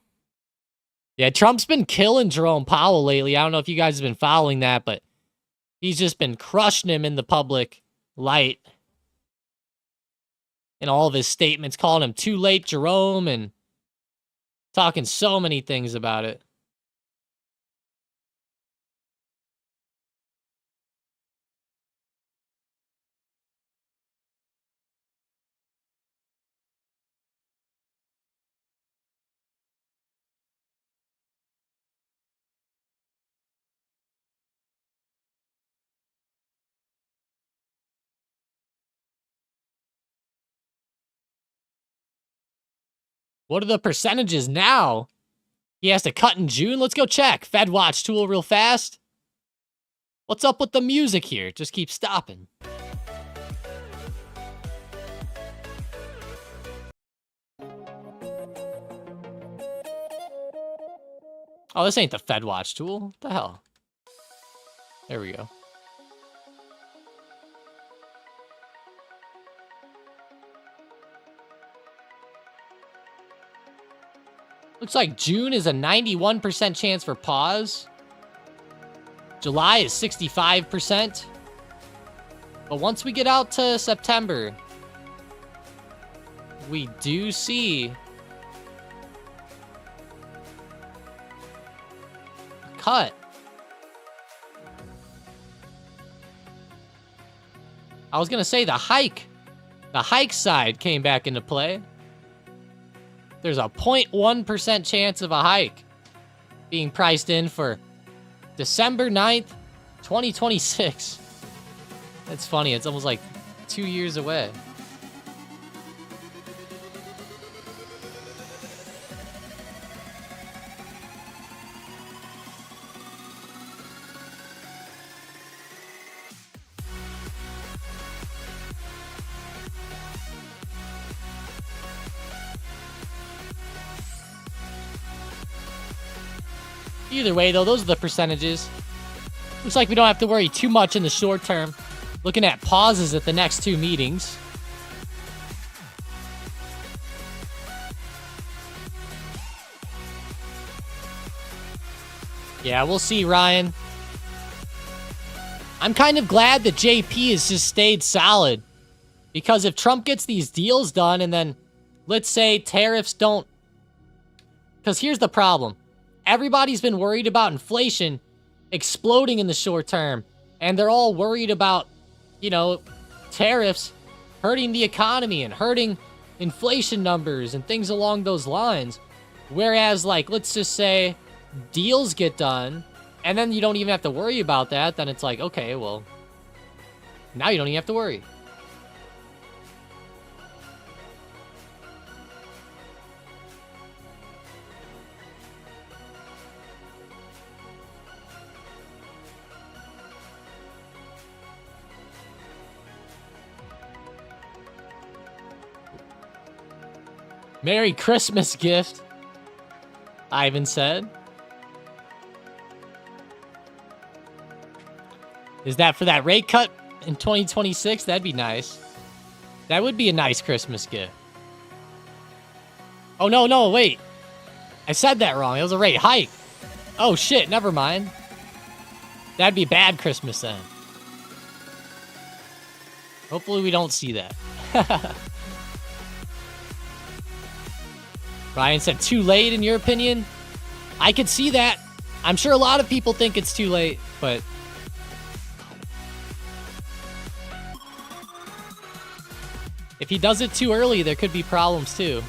Yeah, Trump's been killing Jerome Powell lately. I don't know if you guys have been following that, but he's just been crushing him in the public light. In all of his statements, calling him too late, Jerome, and talking so many things about it. What are the percentages now? He has to cut in June? Let's go check. Fed Watch tool real fast. What's up with the music here? Just keep stopping. Oh, this ain't the Fed Watch tool. What the hell? There we go. Looks like June is a 91% chance for pause. July is 65%. But once we get out to September, we do see a cut. I was going to say the hike side came back into play. There's a 0.1% chance of a hike being priced in for December 9th, 2026. That's funny. It's almost like 2 years away. Either way, though, those are the percentages. Looks like we don't have to worry too much in the short term. Looking at pauses at the next two meetings. Yeah, we'll see, Ryan. I'm kind of glad that JP has just stayed solid. Because if Trump gets these deals done and then, let's say, tariffs don't... Because here's the problem. Everybody's been worried about inflation exploding in the short term. And they're all worried about, you know, tariffs hurting the economy and hurting inflation numbers and things along those lines. Whereas, like, let's just say deals get done and then you don't even have to worry about that. Then it's like, okay, well, now you don't even have to worry. Merry Christmas gift, Ivan said. Is that for that rate cut in 2026? That'd be nice. That would be a nice Christmas gift. Oh, no, wait. I said that wrong. It was a rate hike. Oh, shit, never mind. That'd be bad Christmas then. Hopefully we don't see that. Ryan said, too late in your opinion? I could see that. I'm sure a lot of people think it's too late, but... if he does it too early, there could be problems too.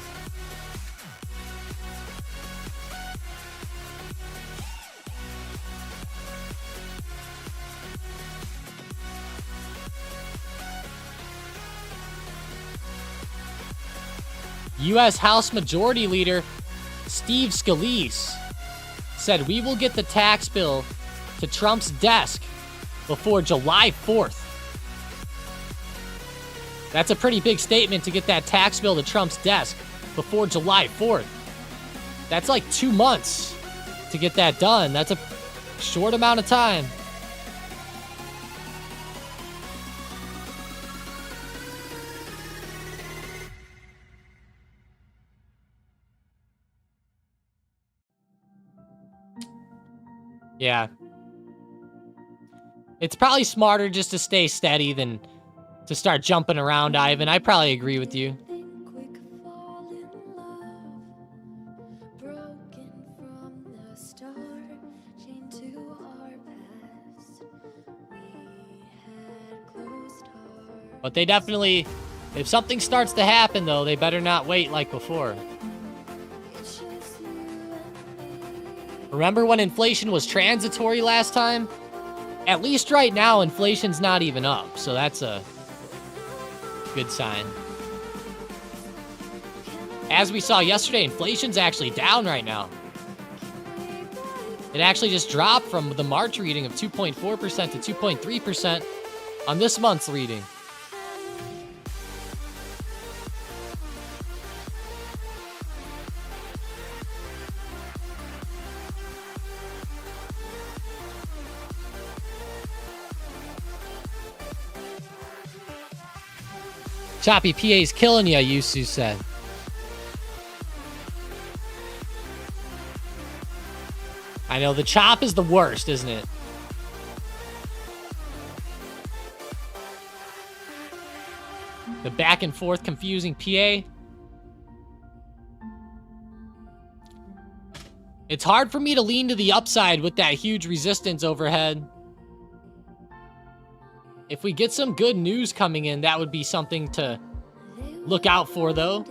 U.S. House Majority Leader Steve Scalise said we will get the tax bill to Trump's desk before July 4th. That's a pretty big statement to get that tax bill to Trump's desk before July 4th. That's like 2 months to get that done. That's a short amount of time. Yeah. It's probably smarter just to stay steady than to start jumping around, Ivan. I probably agree with you. But they definitely, if something starts to happen, though, they better not wait like before. Remember when inflation was transitory last time? At least right now, inflation's not even up, so that's a good sign. As we saw yesterday, inflation's actually down right now. It actually just dropped from the March reading of 2.4% to 2.3% on this month's reading. Choppy PA's killing ya, Yusu said. I know, the chop is the worst, isn't it? The back and forth confusing PA. It's hard for me to lean to the upside with that huge resistance overhead. If we get some good news coming in, that would be something to look out for, though.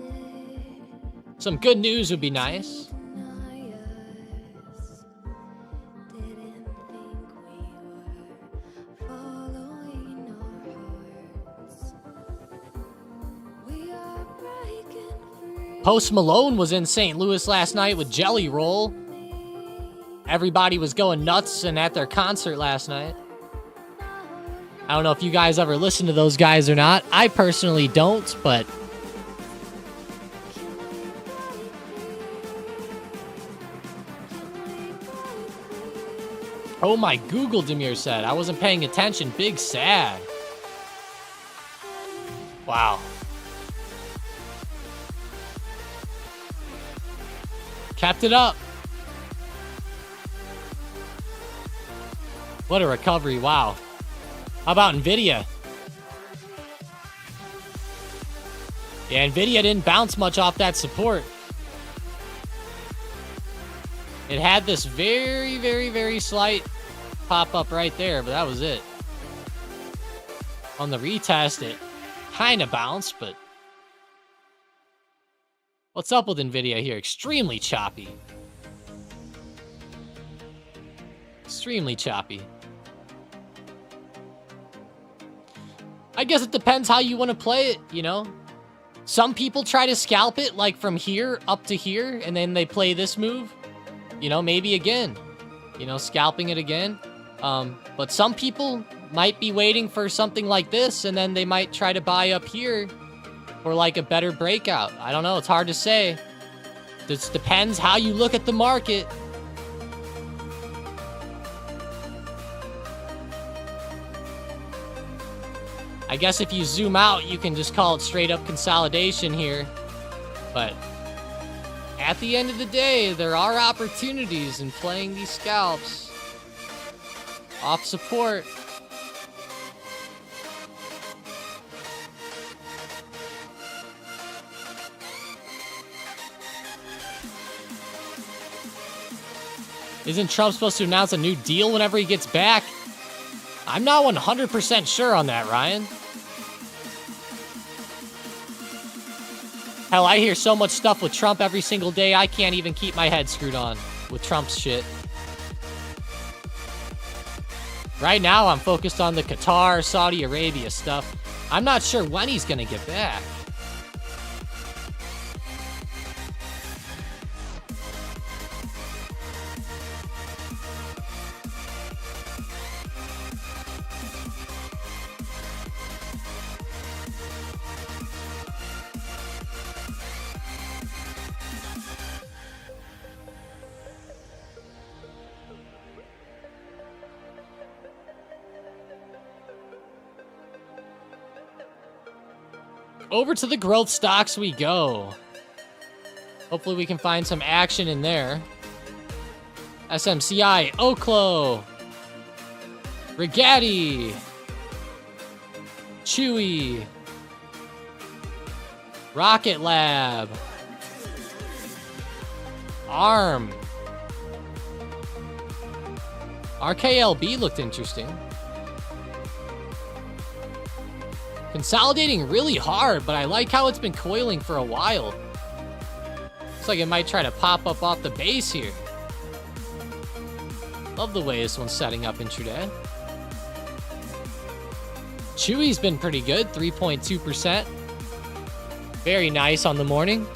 Some good news would be nice. Post Malone was in St. Louis last night with Jelly Roll. Everybody was going nuts and at their concert last night. I don't know if you guys ever listen to those guys or not. I personally don't, but oh my Google, Demir said. I wasn't paying attention. Big sad. Wow. Kept it up. What a recovery. Wow. How about Nvidia? Yeah, Nvidia didn't bounce much off that support. It had this very, very, very slight pop up right there, but that was it. On the retest, it kind of bounced, but what's up with Nvidia here? Extremely choppy. Extremely choppy. I guess it depends how you want to play it, you know? Some people try to scalp it, like from here up to here, and then they play this move. You know, maybe again. You know, scalping it again. But some people might be waiting for something like this, and then they might try to buy up here for like a better breakout. I don't know, it's hard to say. This depends how you look at the market. I guess if you zoom out, you can just call it straight up consolidation here. But at the end of the day, there are opportunities in playing these scalps. Off support. Isn't Trump supposed to announce a new deal whenever he gets back? I'm not 100% sure on that, Ryan. Hell, I hear so much stuff with Trump every single day, I can't even keep my head screwed on with Trump's shit. Right now, I'm focused on the Qatar, Saudi Arabia stuff. I'm not sure when he's gonna get back. Over to the growth stocks we go. Hopefully we can find some action in there. SMCI, Oklo, Rigetti, Chewy, Rocket Lab, ARM, RKLB looked interesting. Consolidating really hard, but I like how it's been coiling for a while. Looks like it might try to pop up off the base here. Love the way this one's setting up intraday. Chewy's been pretty good, 3.2%. Very nice on the morning.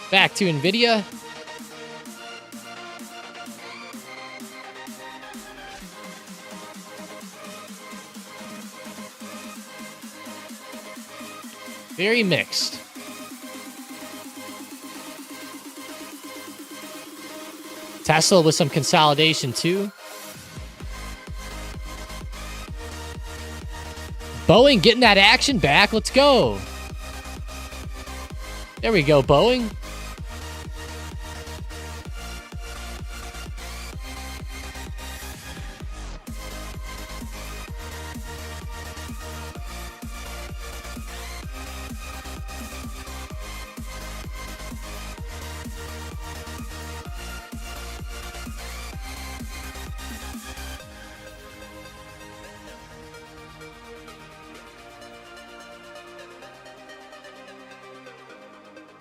Back to Nvidia. Very mixed. Tesla with some consolidation too. Boeing getting that action back. Let's go. There we go, Boeing.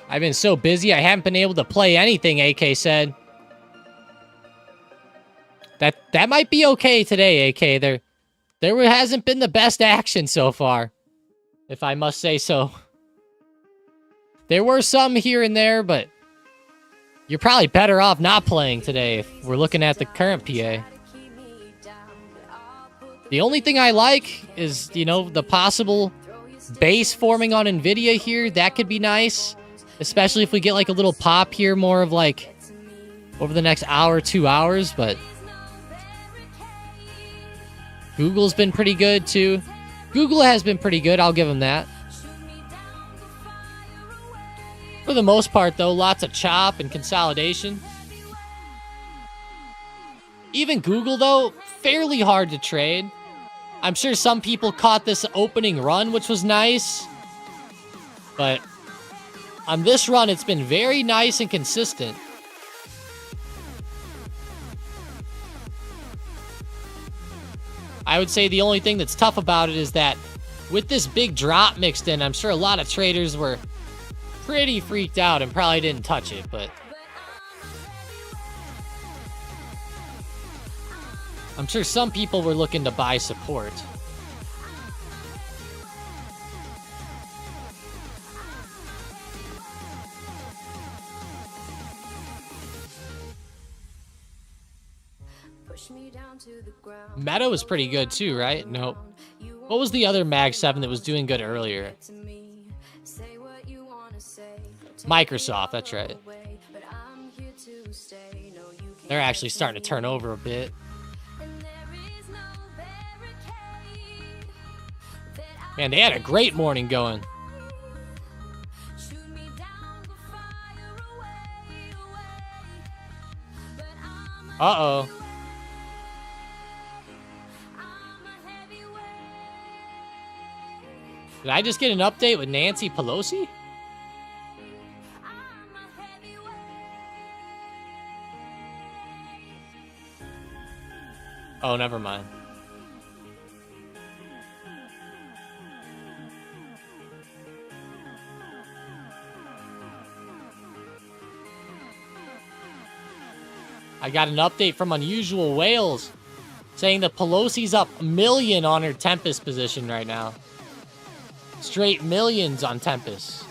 I've been so busy, I haven't been able to play anything, AK said. That might be okay today, AK. There hasn't been the best action so far, if I must say so. There were some here and there, but you're probably better off not playing today if we're looking at the current PA. The only thing I like is, you know, the possible base forming on Nvidia here. That could be nice. Especially if we get like a little pop here, more of like over the next hour, 2 hours. But Google's been pretty good too. Google has been pretty good. I'll give them that. For the most part though, lots of chop and consolidation. Even Google though, fairly hard to trade. I'm sure some people caught this opening run, which was nice. But on this run, it's been very nice and consistent. I would say the only thing that's tough about it is that with this big drop mixed in, I'm sure a lot of traders were pretty freaked out and probably didn't touch it, but I'm sure some people were looking to buy support. Meta was pretty good too, right? Nope. What was the other Mag 7 that was doing good earlier? Microsoft, that's right. They're actually starting to turn over a bit. Man, they had a great morning going. Uh-oh. Did I just get an update with Nancy Pelosi? Oh, never mind. I got an update from Unusual Whales saying that Pelosi's up 1 million on her Tempest position right now. Straight millions on Tempest.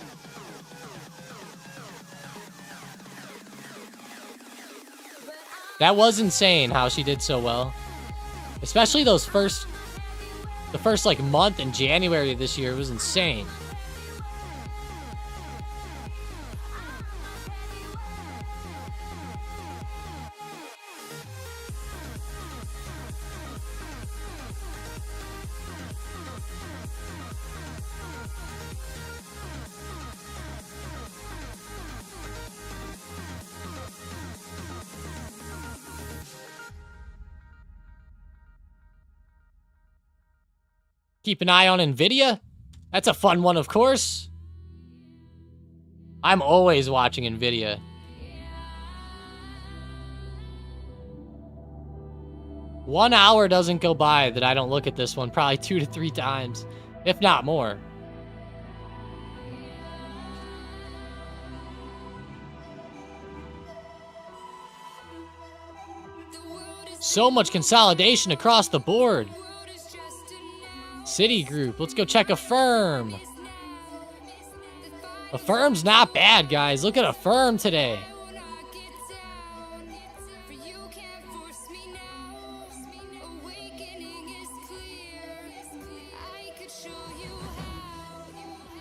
That was insane how she did so well. Especially the first like month in January of this year. It was insane. Keep an eye on Nvidia. That's a fun one, of course. I'm always watching Nvidia. One hour doesn't go by that I don't look at this one probably 2 to 3 times, if not more. So much consolidation across the board. Citigroup, let's go check Affirm. Affirm's not bad, guys. Look at Affirm today.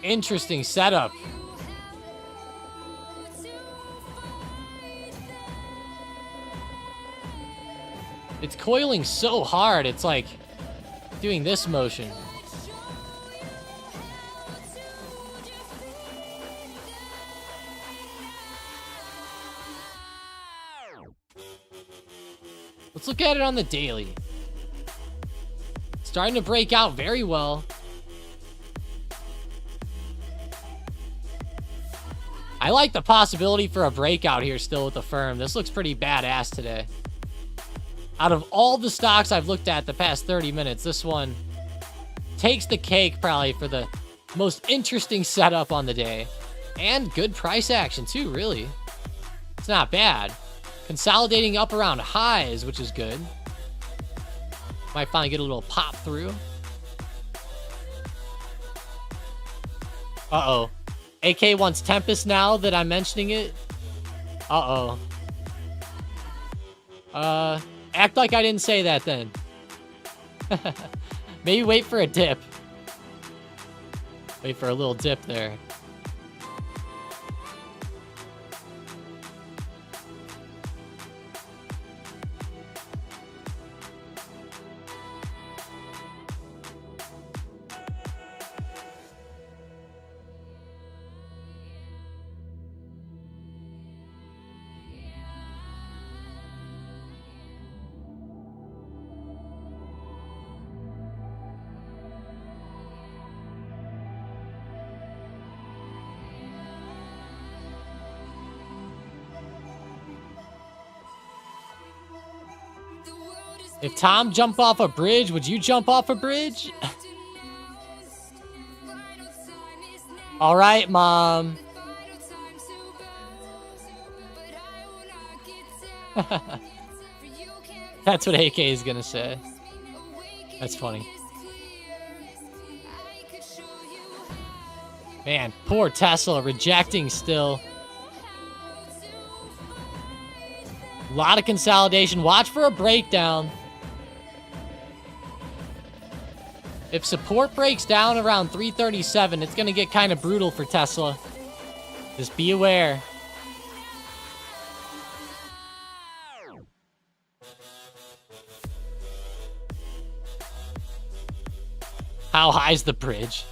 Interesting setup. It's coiling so hard, it's like doing this motion. Let's look at it on the daily. Starting to break out very well. I like the possibility for a breakout here still with the firm. This looks pretty badass today. Out of all the stocks I've looked at the past 30 minutes, this one takes the cake probably for the most interesting setup on the day. And good price action too, really. It's not bad. Consolidating up around highs, which is good. Might finally get a little pop through. Uh-oh. AK wants Tempest now that I'm mentioning it. Uh-oh. Act like I didn't say that then. Maybe wait for a dip. Wait for a little dip there. If Tom jumped off a bridge, would you jump off a bridge? All right, Mom. That's what AK is gonna say. That's funny. Man, poor Tesla rejecting still. A lot of consolidation. Watch for a breakdown. If support breaks down around 337, it's going to get kind of brutal for Tesla. Just be aware. How high's the bridge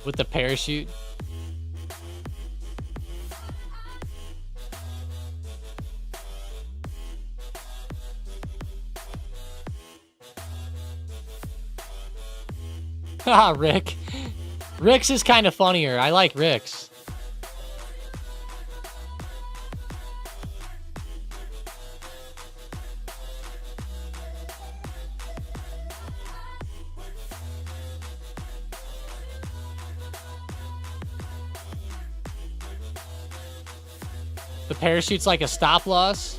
with the parachute? Ah, Rick. Rick's is kind of funnier. I like Rick's. The parachute's like a stop loss.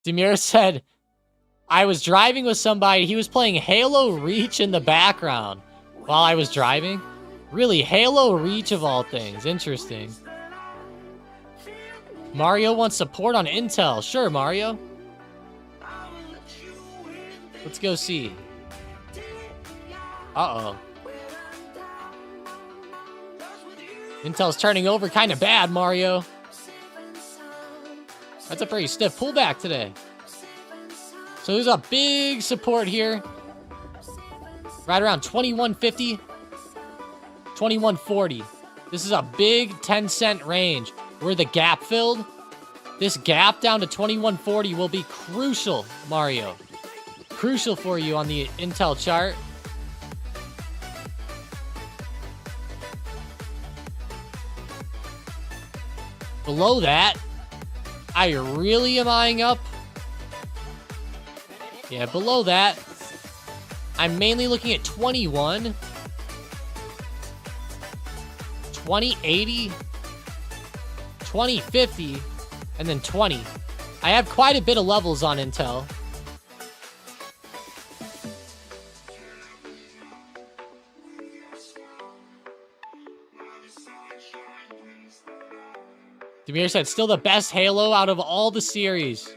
Demir said, I was driving with somebody. He was playing Halo Reach in the background while I was driving. Really, Halo Reach of all things. Interesting. Mario wants support on Intel. Sure, Mario. Let's go see. Uh-oh. Intel's turning over kind of bad, Mario. That's a pretty stiff pullback today. So there's a big support here. Right around 2150, 2140. This is a big 10-cent range where the gap filled. This gap down to 2140 will be crucial, Mario. Crucial for you on the Intel chart. Below that, I really am eyeing up. Yeah, below that, I'm mainly looking at 21, 2080, 2050, and then 20. I have quite a bit of levels on Intel. Demir said, still the best Halo out of all the series.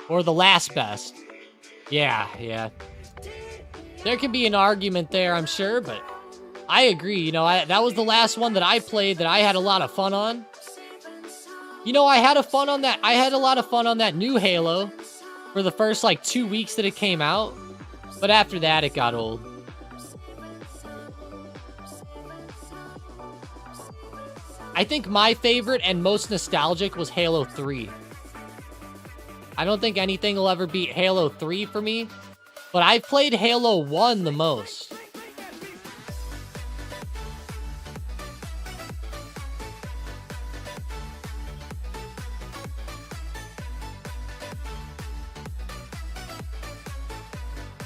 Or the last best. Yeah. There can be an argument there, I'm sure, but I agree. You know, that was the last one that I played that I had a lot of fun on. You know, I had a lot of fun on that new Halo for the first, like, 2 weeks that it came out. But after that, it got old. I think my favorite and most nostalgic was Halo 3. I don't think anything will ever beat Halo 3 for me, but I've played Halo 1 the most.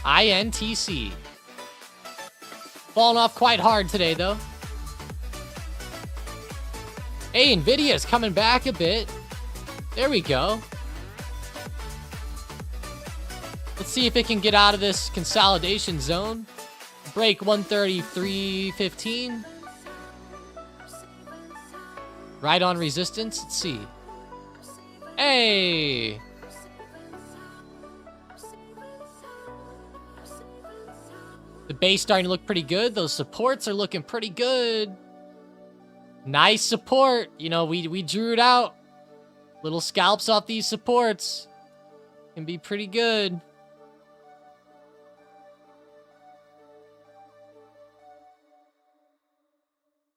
INTC. Falling off quite hard today, though. Hey, Nvidia's coming back a bit. There we go. Let's see if it can get out of this consolidation zone. Break 133.15. Right on resistance. Let's see. Hey! The base starting to look pretty good. Those supports are looking pretty good. Nice support. You know, we drew it out. Little scalps off these supports. Can be pretty good.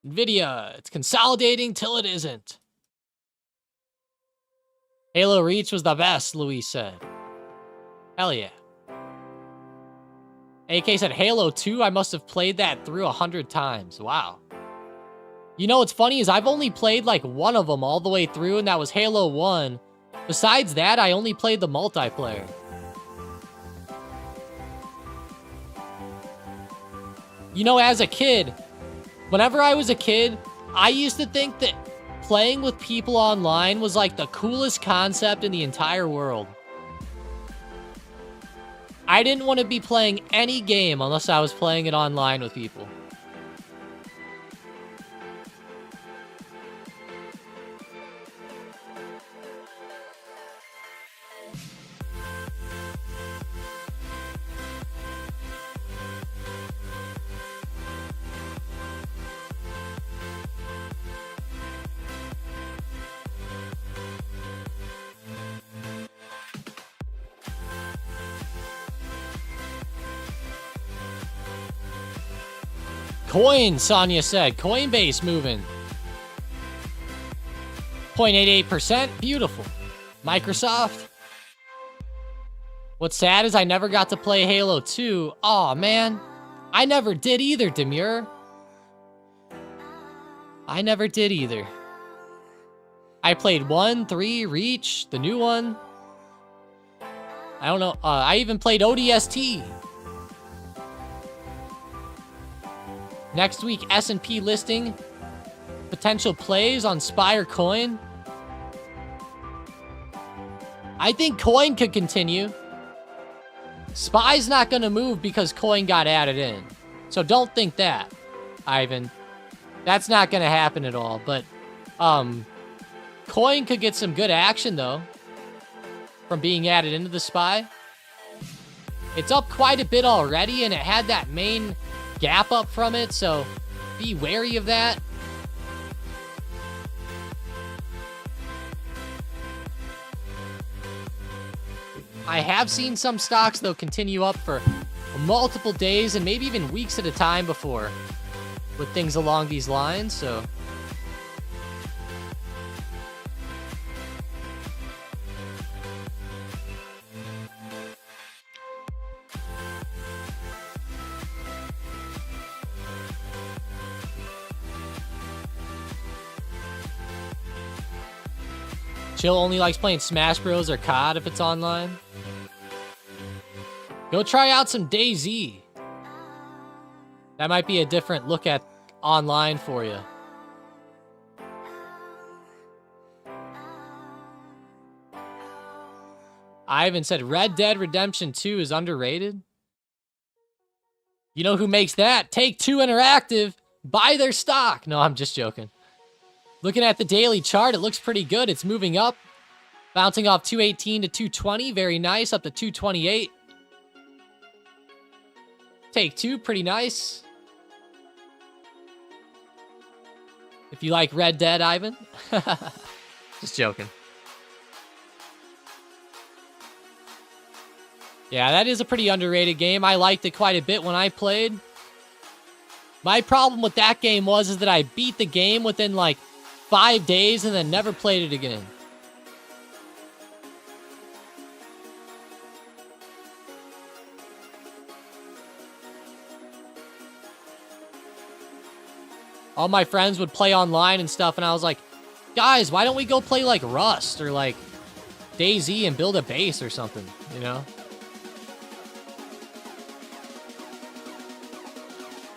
Nvidia, it's consolidating till it isn't. Halo Reach was the best, Luis said. Hell yeah. AK said Halo 2, I must have played that through 100 times. Wow. You know what's funny is I've only played like one of them all the way through, and that was Halo 1. Besides that, I only played the multiplayer. You know, as a kid, whenever I was a kid, I used to think that playing with people online was like the coolest concept in the entire world. I didn't want to be playing any game unless I was playing it online with people. Coin, Sonia said. Coinbase moving. 0.88%. Beautiful. Microsoft. What's sad is I never got to play Halo 2. Aw, man. I never did either, Demure. I never did either. I played 1, 3, Reach, the new one. I don't know. I even played ODST. Next week, S&P listing. Potential plays on Spire Coin. I think Coin could continue. Spy's not going to move because Coin got added in. So don't think that, Ivan. That's not going to happen at all. But Coin could get some good action, though, from being added into the Spy. It's up quite a bit already, and it had that main gap up from it, so be wary of that. I have seen some stocks, though, continue up for multiple days and maybe even weeks at a time before with things along these lines, so Chill only likes playing Smash Bros. Or COD if it's online. Go try out some DayZ. That might be a different look at online for you. Ivan said Red Dead Redemption 2 is underrated. You know who makes that? Take-Two Interactive. Buy their stock. No, I'm just joking. Looking at the daily chart, it looks pretty good. It's moving up. Bouncing off 218 to 220. Very nice. Up to 228. Take-Two, pretty nice. If you like Red Dead, Ivan. Just joking. Yeah, that is a pretty underrated game. I liked it quite a bit when I played. My problem with that game is that I beat the game within like 5 days and then never played it again. All my friends would play online and stuff, and I was like, guys, why don't we go play like Rust or like DayZ and build a base or something, you know?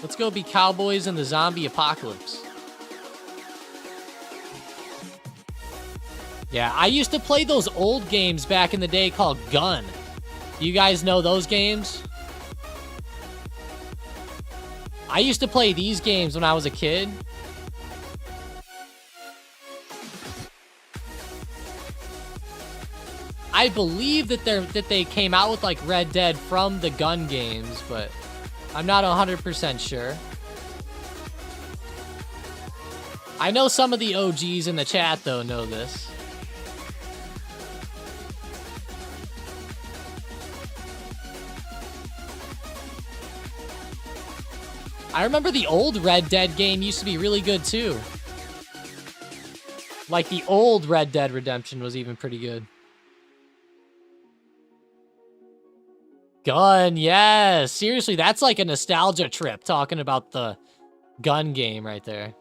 Let's go be cowboys in the zombie apocalypse. Yeah, I used to play those old games back in the day called Gun. You guys know those games? I used to play these games when I was a kid. I believe that they came out with like Red Dead from the Gun games, but I'm not 100% sure. I know some of the OGs in the chat though know this. I remember the old Red Dead game used to be really good too. Like the old Red Dead Redemption was even pretty good. Gun, yes. Seriously, that's like a nostalgia trip talking about the Gun game right there.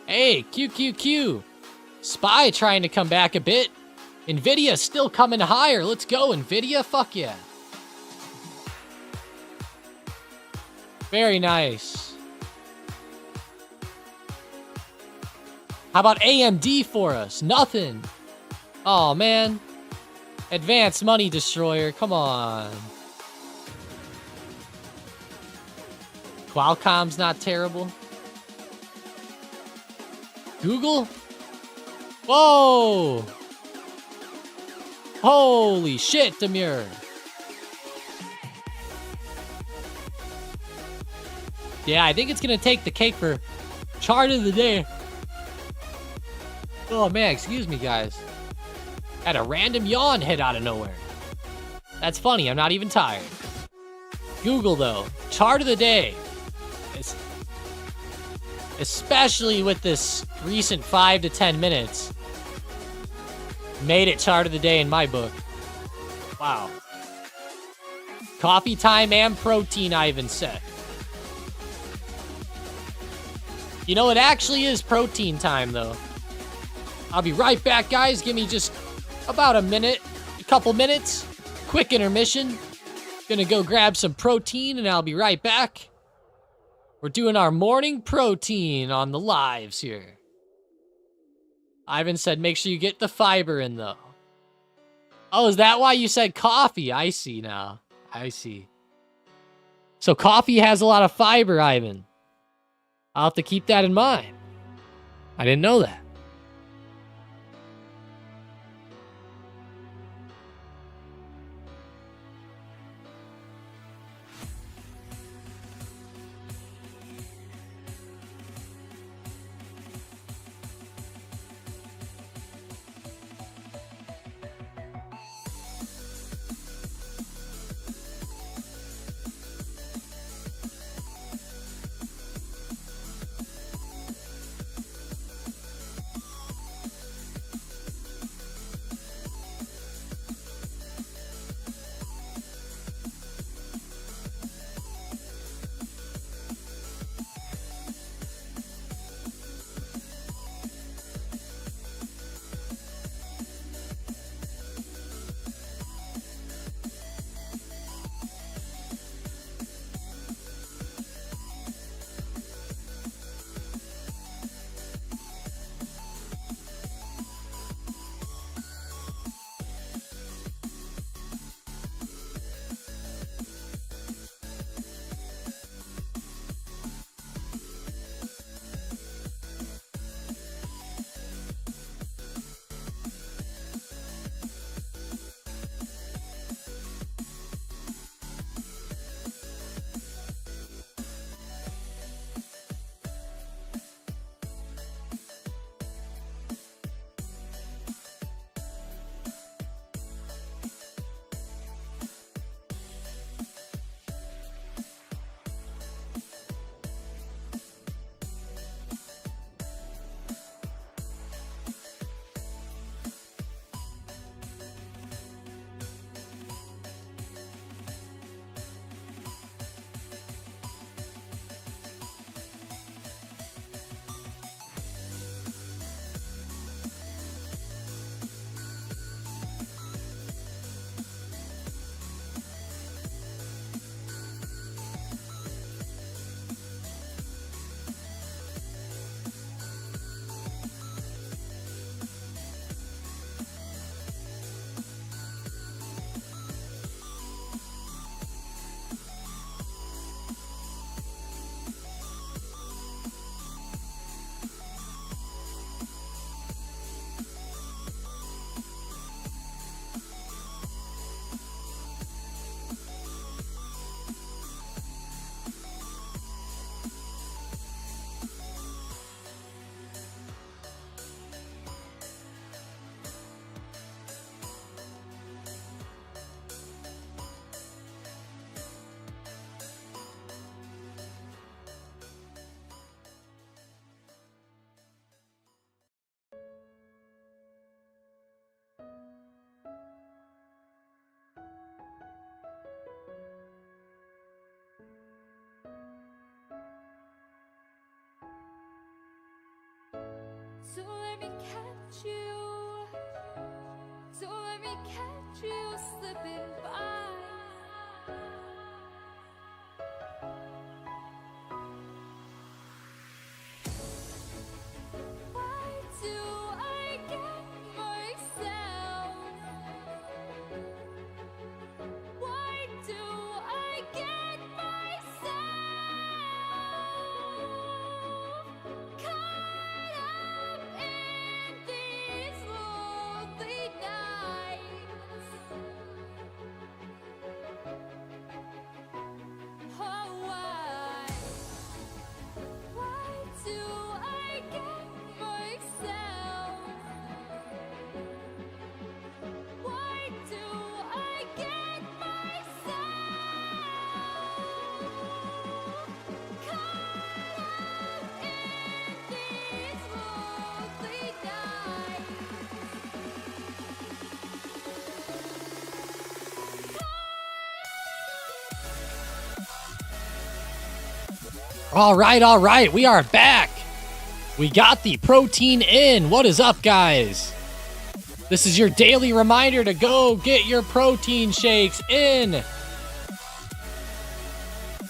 Hey, QQQ. SPY trying to come back a bit. Nvidia still coming higher. Let's go, Nvidia. Fuck yeah. Very nice. How about AMD for us? Nothing. Oh, man. Advanced Money Destroyer. Come on. Qualcomm's not terrible. Google? Whoa! Holy shit, Demure. Yeah, I think it's gonna take the cake for chart of the day. Oh man, excuse me guys. Had a random yawn hit out of nowhere. That's funny, I'm not even tired. Google though, chart of the day. Especially with this recent 5 to 10 minutes. Made it chart of the day in my book. Wow. Coffee time and protein, Ivan said. You know, it actually is protein time, though. I'll be right back, guys. Give me just about a couple minutes. Quick intermission. Gonna go grab some protein, and I'll be right back. We're doing our morning protein on the lives here. Ivan said, make sure you get the fiber in, though. Oh, is that why you said coffee? I see now. I see. So coffee has a lot of fiber, Ivan. I'll have to keep that in mind. I didn't know that. let me catch you. Don't let me catch you slipping by. Why do I get myself? Why do I get myself caught up in these lonely nights? Oh, why? Why do I get myself? Why do I get myself caught up in these lonely All right. We are back. We got the protein in. What is up, guys? This is your daily reminder to go get your protein shakes in.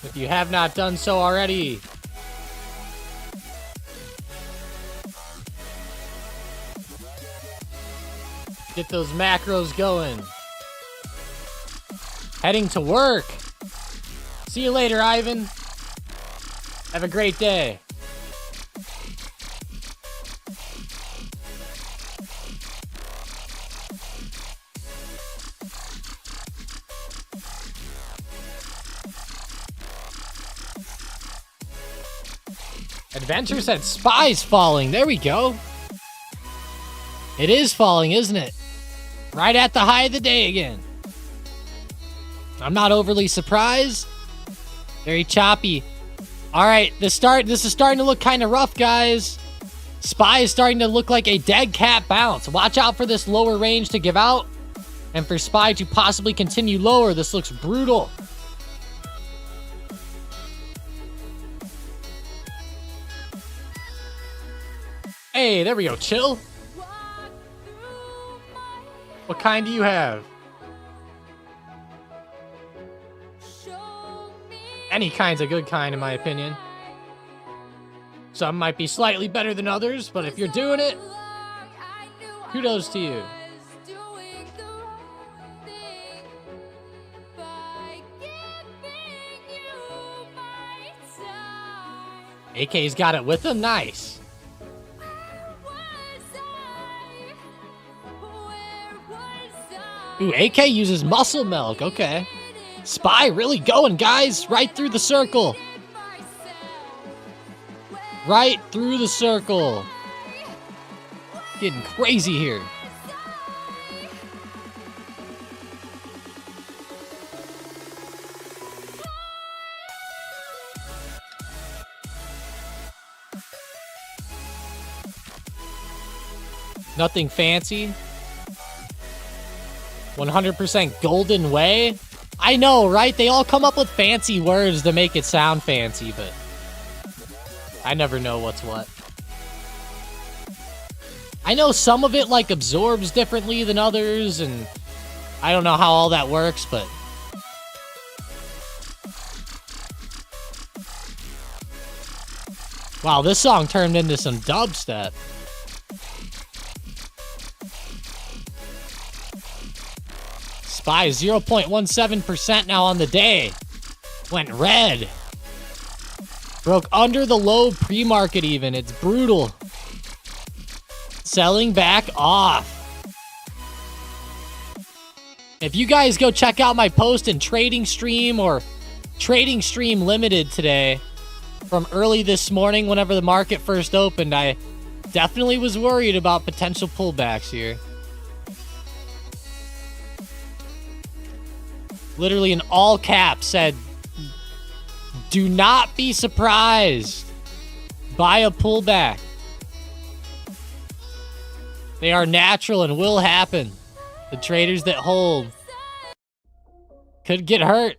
If you have not done so already. Get those macros going. Heading to work. See you later, Ivan. Have a great day. Adventure said SPY's falling. There we go. It is falling, isn't it? Right at the high of the day again. I'm not overly surprised. Very choppy. All right, this is starting to look kind of rough, guys. SPY is starting to look like a dead cat bounce. Watch out for this lower range to give out and for SPY to possibly continue lower. This looks brutal. Hey, there we go. Chill. What kind do you have? Any kind's a good kind, in my opinion. Some might be slightly better than others, but if you're doing it, kudos to you. AK's got it with him. Nice. Ooh, AK uses muscle milk. Okay. SPY really going, guys. Right through the circle. Right through the circle. Getting crazy here. Nothing fancy. 100% golden way. I know, right? They all come up with fancy words to make it sound fancy, but I never know what's what. I know some of it, like, absorbs differently than others, and I don't know how all that works, but wow, this song turned into some dubstep. SPY 0.17% now on the day. Went red. Broke under the low pre-market even. It's brutal. Selling back off. If you guys go check out my post in Trading Stream or Trading Stream Limited today from early this morning whenever the market first opened, I definitely was worried about potential pullbacks here. Literally in all caps said, do not be surprised by a pullback. They are natural and will happen. The traders that hold could get hurt.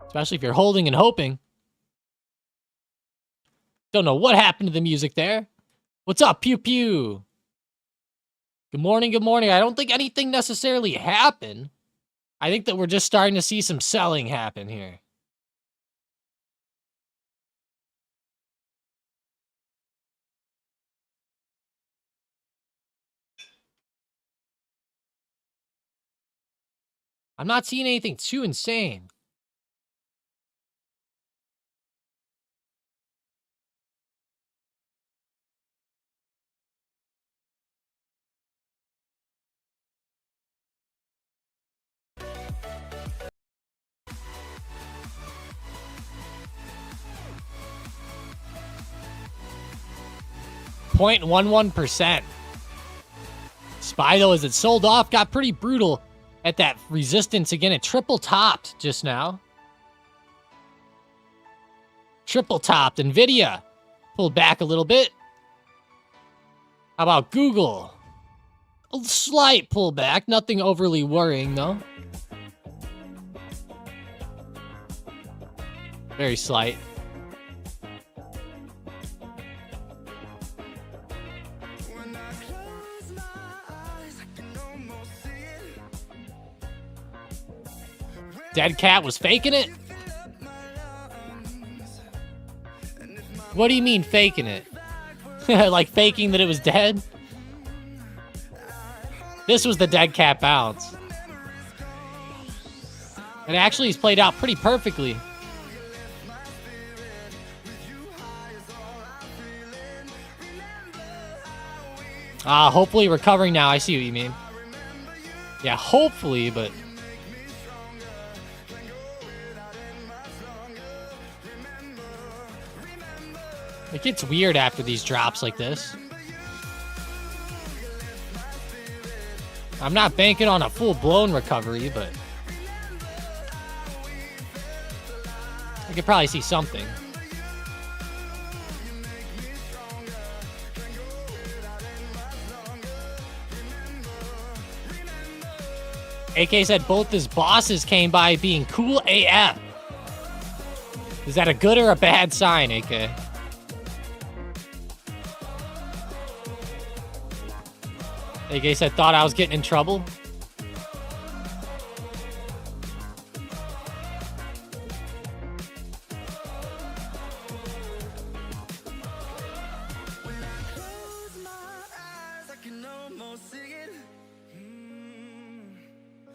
Especially if you're holding and hoping. Don't know what happened to the music there. What's up, Pew Pew? Good morning, good morning. I don't think anything necessarily happened. I think that we're just starting to see some selling happen here. I'm not seeing anything too insane. .11%. SPY, though, as it sold off, got pretty brutal at that resistance again. It triple topped just now. Triple topped. Nvidia pulled back a little bit. How about Google? A slight pullback. Nothing overly worrying, though. Very slight. Dead cat was faking it? What do you mean faking it? Like faking that it was dead? This was the dead cat bounce. And actually he's played out pretty perfectly. Hopefully recovering now. I see what you mean. Yeah, hopefully, but... it gets weird after these drops like this. I'm not banking on a full-blown recovery, but... I could probably see something. AK said both his bosses came by being cool AF. Is that a good or a bad sign, AK? AK said, thought I was getting in trouble.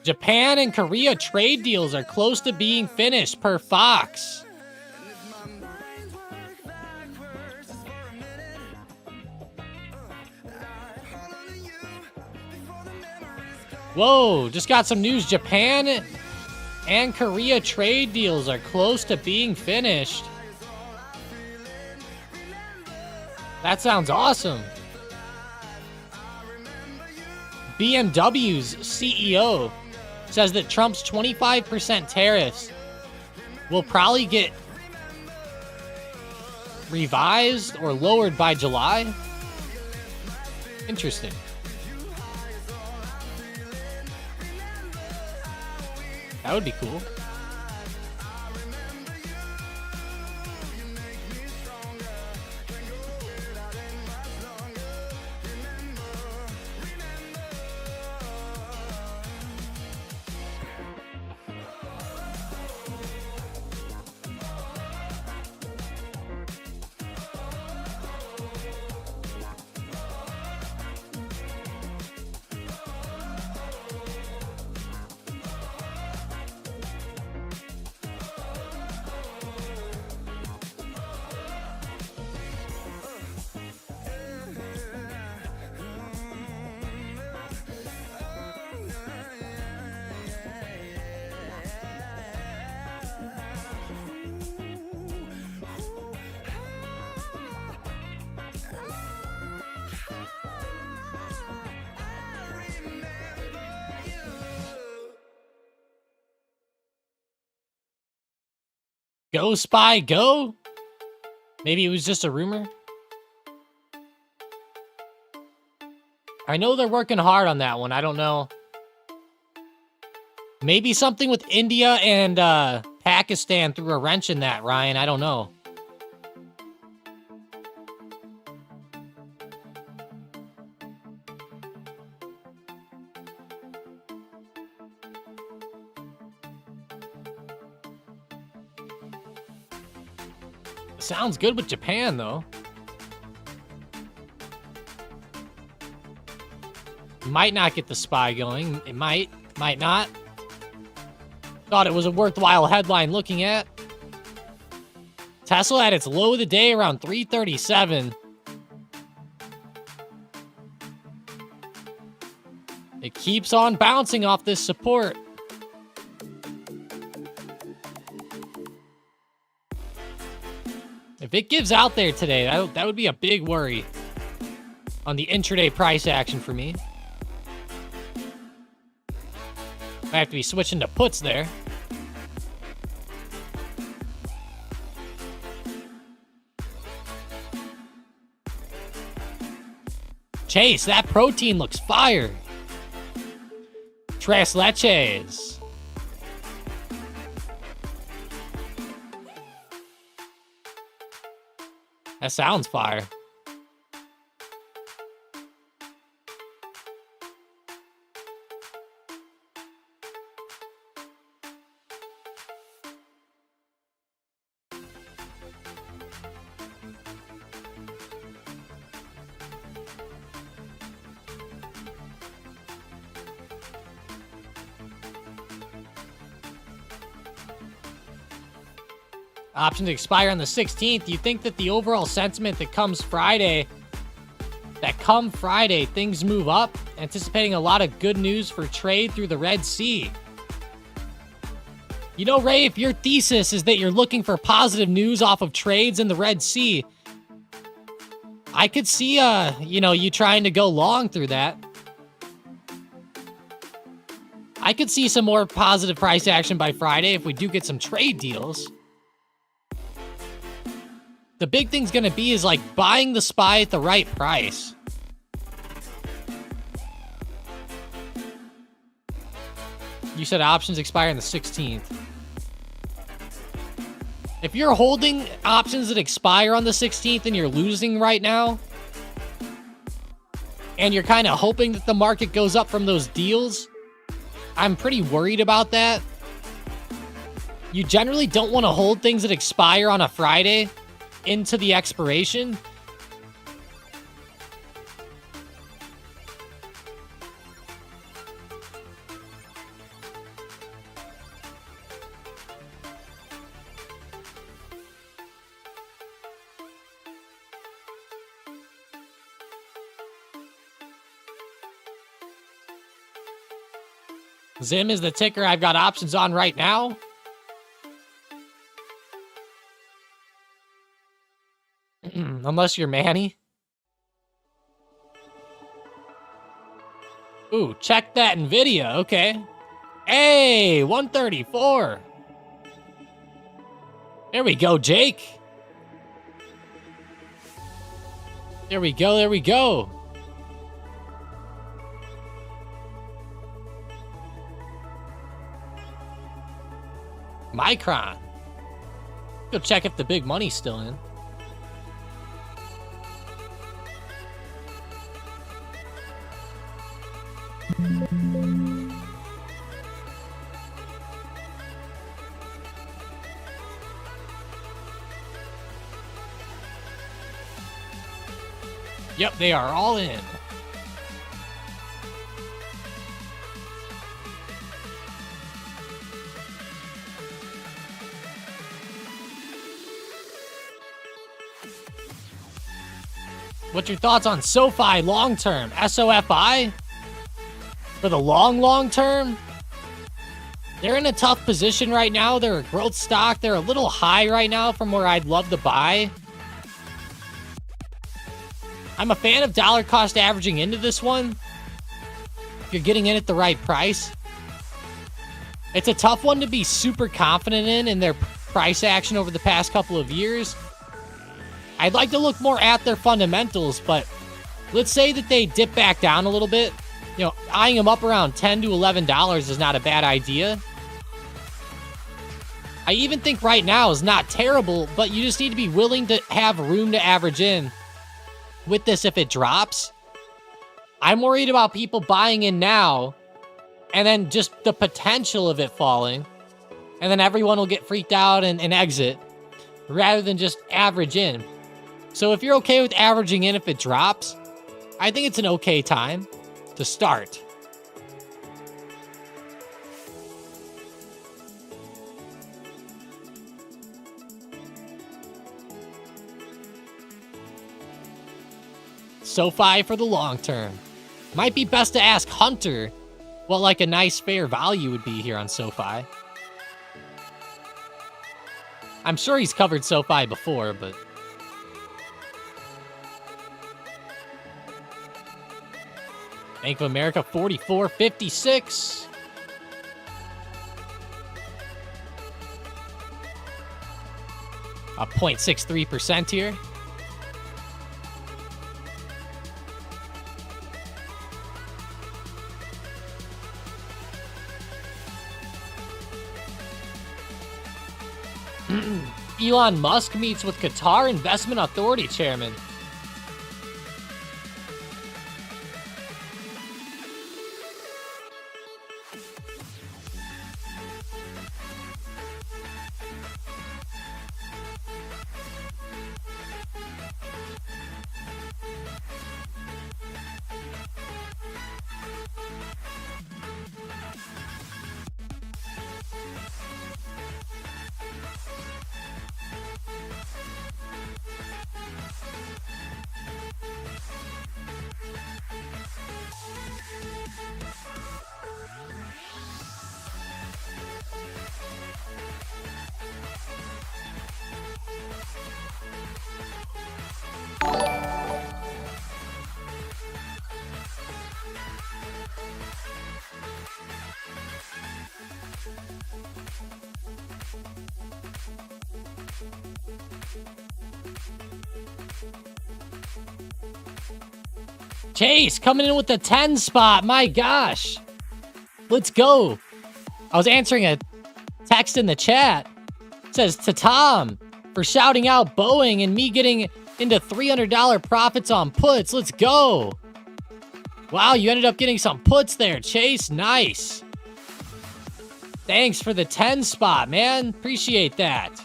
Japan and Korea trade deals are close to being finished per Fox. Whoa, just got some news. Japan and Korea trade deals are close to being finished. That sounds awesome. BMW's CEO says that Trump's 25% tariffs will probably get revised or lowered by July. Interesting. That would be cool. Go SPY, go? Maybe it was just a rumor. I know they're working hard on that one. I don't know. Maybe something with India and Pakistan threw a wrench in that, Ryan. I don't know. Sounds good with Japan, though. Might not get the SPY going. It might not. Thought it was a worthwhile headline looking at. Tesla at its low of the day around 337. It keeps on bouncing off this support. If it gives out there today, that would be a big worry on the intraday price action for me. I have to be switching to puts there. Chase, that protein looks fire. Tres leches. That sounds fire. Options expire on the 16th. You think that the overall sentiment that come Friday, things move up, anticipating a lot of good news for trade through the Red Sea. You know, Ray, if your thesis is that you're looking for positive news off of trades in the Red Sea, I could see, you trying to go long through that. I could see some more positive price action by Friday if we do get some trade deals. The big thing's going to be is like buying the SPY at the right price. You said options expire on the 16th. If you're holding options that expire on the 16th and you're losing right now, and you're kind of hoping that the market goes up from those deals, I'm pretty worried about that. You generally don't want to hold things that expire on a Friday into the expiration. Zim is the ticker I've got options on right now. Unless you're Manny. Ooh, check that NVIDIA. Okay. Hey, 134. There we go, Jake. There we go, there we go. Micron. Go check if the big money's still in. Yep, they are all in. What's your thoughts on SoFi long term? SOFI? For the long term? They're in a tough position right now. They're a growth stock. They're a little high right now from where I'd love to buy. I'm a fan of dollar cost averaging into this one. If you're getting in at the right price. It's a tough one to be super confident in their price action over the past couple of years. I'd like to look more at their fundamentals, but let's say that they dip back down a little bit. You know, eyeing them up around $10 to $11 is not a bad idea. I even think right now is not terrible, but you just need to be willing to have room to average in with this if it drops. I'm worried about people buying in now and then just the potential of it falling. And then everyone will get freaked out and exit. rather than just average in. So if you're okay with averaging in if it drops, I think it's an okay time to start. SoFi for the long term. Might be best to ask Hunter what like a nice fair value would be here on SoFi. I'm sure he's covered SoFi before, but... Bank of America, 44.56. Up 0.63% here. Elon Musk meets with Qatar Investment Authority chairman. Chase coming in with the 10 spot. My gosh. Let's go. I was answering a text in the chat. It says to Tom for shouting out Boeing and me getting into $300 profits on puts. Let's go. Wow, you ended up getting some puts there, Chase. Nice. Thanks for the 10 spot, man. Appreciate that.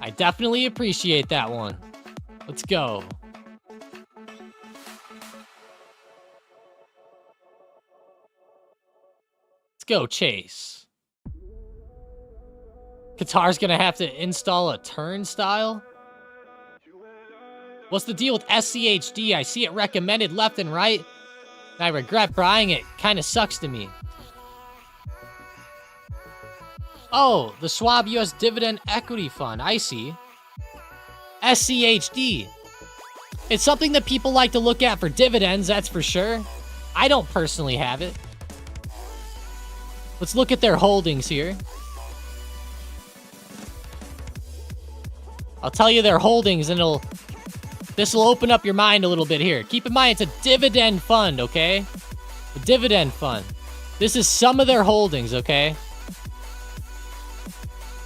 I definitely appreciate that one. Let's go. Let's go, Chase. Qatar's gonna have to install a turnstile. What's the deal with SCHD? I see it recommended left and right, and I regret buying it. Kinda sucks to me. Oh, the Schwab US Dividend Equity Fund. I see. SCHD. It's something that people like to look at for dividends, that's for sure. I don't personally have it. Let's look at their holdings here. I'll tell you their holdings and this will open up your mind a little bit here. Keep in mind, it's a dividend fund, okay? A dividend fund. This is some of their holdings, okay?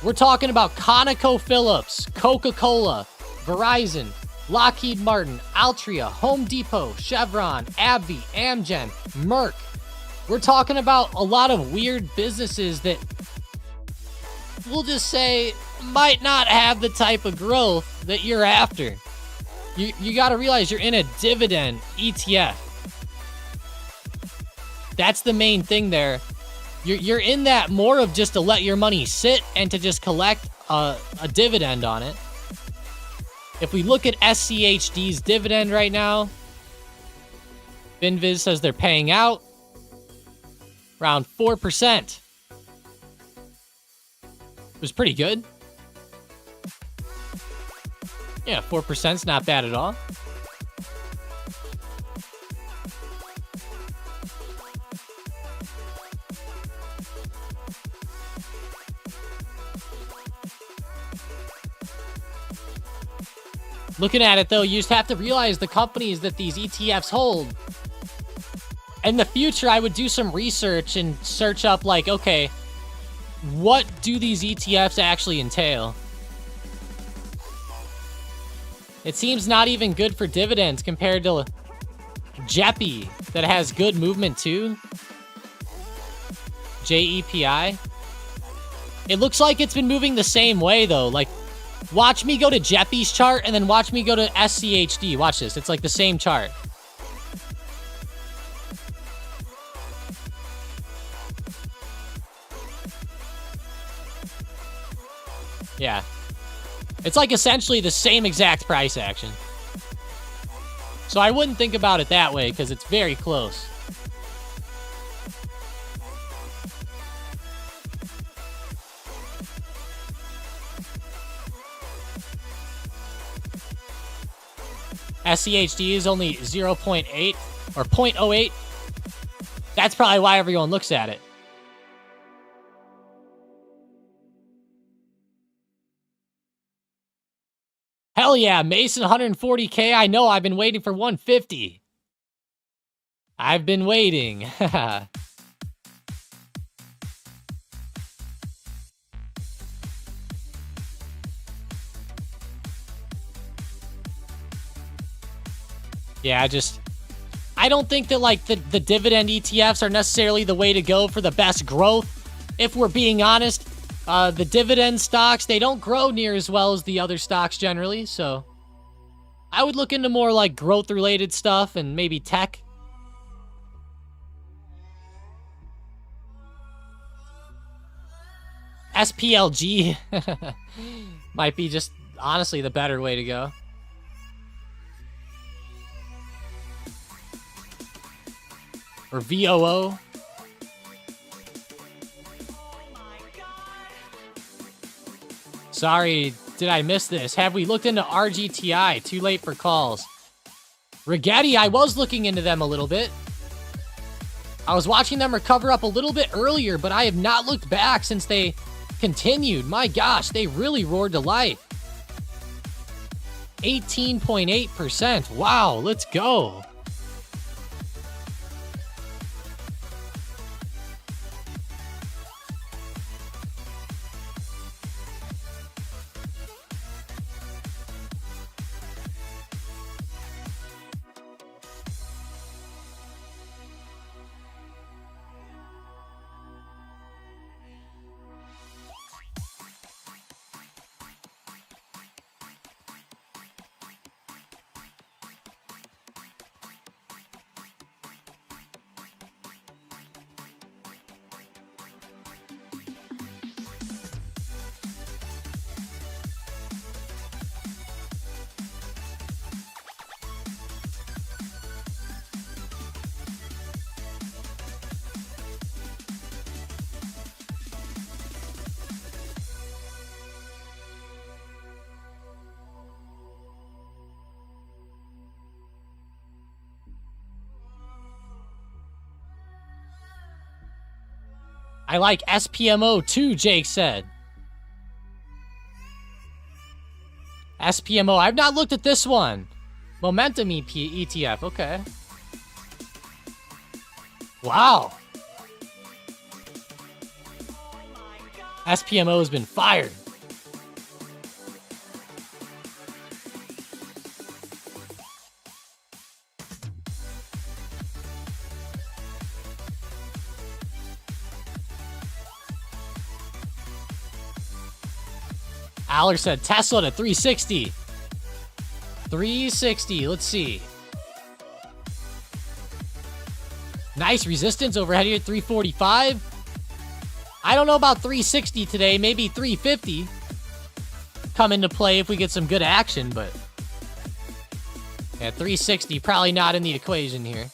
We're talking about ConocoPhillips, Coca-Cola, Verizon, Lockheed Martin, Altria, Home Depot, Chevron, AbbVie, Amgen, Merck. We're talking about a lot of weird businesses that we'll just say might not have the type of growth that you're after. You got to realize you're in a dividend ETF. That's the main thing there. You're in that more of just to let your money sit and to just collect a dividend on it. If we look at SCHD's dividend right now, FinViz says they're paying out around 4%. It was pretty good. Yeah, 4% is not bad at all. Looking at it, though, you just have to realize the companies that these ETFs hold. In the future, I would do some research and search up, like, okay, what do these ETFs actually entail? It seems not even good for dividends compared to JEPI that has good movement, too. JEPI. It looks like it's been moving the same way, though. Like, watch me go to Jeppy's chart, and then watch me go to SCHD. Watch this. It's like the same chart. Yeah. It's like essentially the same exact price action. So I wouldn't think about it that way, because it's very close. SCHD is only 0.8 or 0.08. That's probably why everyone looks at it. Hell yeah, Mason 140K. I know, I've been waiting for 150. I've been waiting. Yeah, I don't think that, like, the dividend ETFs are necessarily the way to go for the best growth. If we're being honest, the dividend stocks, they don't grow near as well as the other stocks generally, so I would look into more, like, growth-related stuff and maybe tech. SPLG might be just, honestly, the better way to go. Or VOO. Sorry, did I miss this? Have we looked into RGTI? Too late for calls. Rigetti, I was looking into them a little bit. I was watching them recover up a little bit earlier, but I have not looked back since they continued. My gosh, they really roared to life. 18.8%. Wow, let's go. I like SPMO too, Jake said. SPMO, I've not looked at this one. Momentum ETF, okay. Wow. SPMO has been fired. Aller said Tesla to 360. 360, let's see. Nice resistance overhead here, 345. I don't know about 360 today, maybe 350. Come into play if we get some good action, but yeah, 360 probably not in the equation here.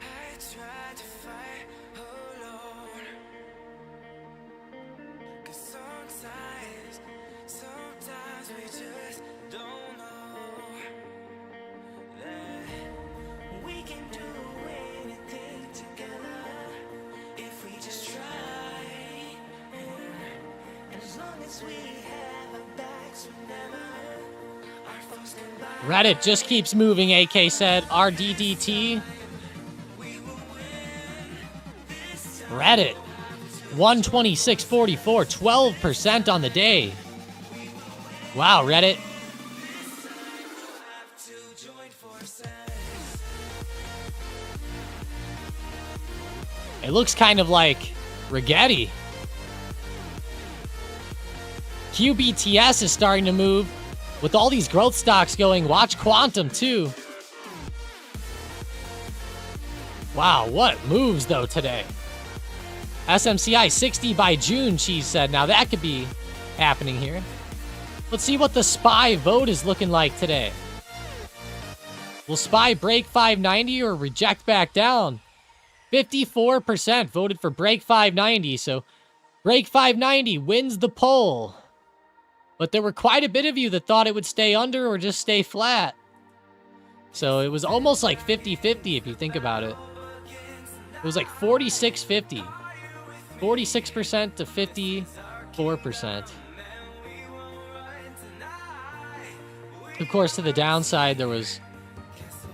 I tried to fight alone. 'Cause sometimes we just don't know that we can do anything together if we just try. And as long as we have our backs, whenever our foes can buy. Reddit just keeps moving, AK said. RDDT. Reddit, 126.44, 12% on the day. Wow, Reddit. It looks kind of like Rigetti. QBTS is starting to move. With all these growth stocks going, watch Quantum too. Wow, what moves though today? SMCI 60 by June, she said. Now that could be happening here. Let's see what the SPY vote is looking like today. Will SPY break 590 or reject back down? 54% voted for break 590, so break 590 wins the poll. But there were quite a bit of you that thought it would stay under or just stay flat. So it was almost like 50-50 if you think about it. It was like 46-50. 46% to 54%. Of course, to the downside, there was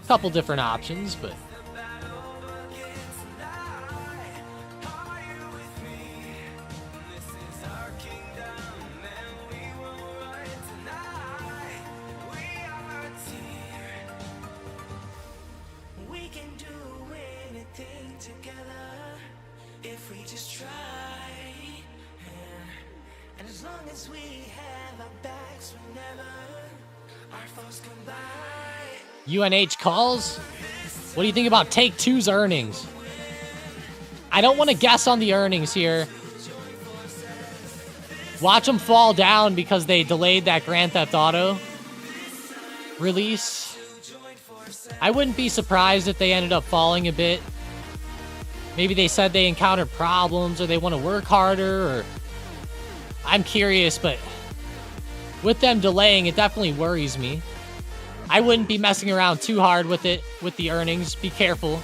a couple different options, but... UNH calls? What do you think about Take-Two's earnings? I don't want to guess on the earnings here. Watch them fall down because they delayed that Grand Theft Auto release. I wouldn't be surprised if they ended up falling a bit. Maybe they said they encountered problems or they want to work harder, or... I'm curious, but with them delaying, it definitely worries me. I wouldn't be messing around too hard with it, with the earnings. Be careful.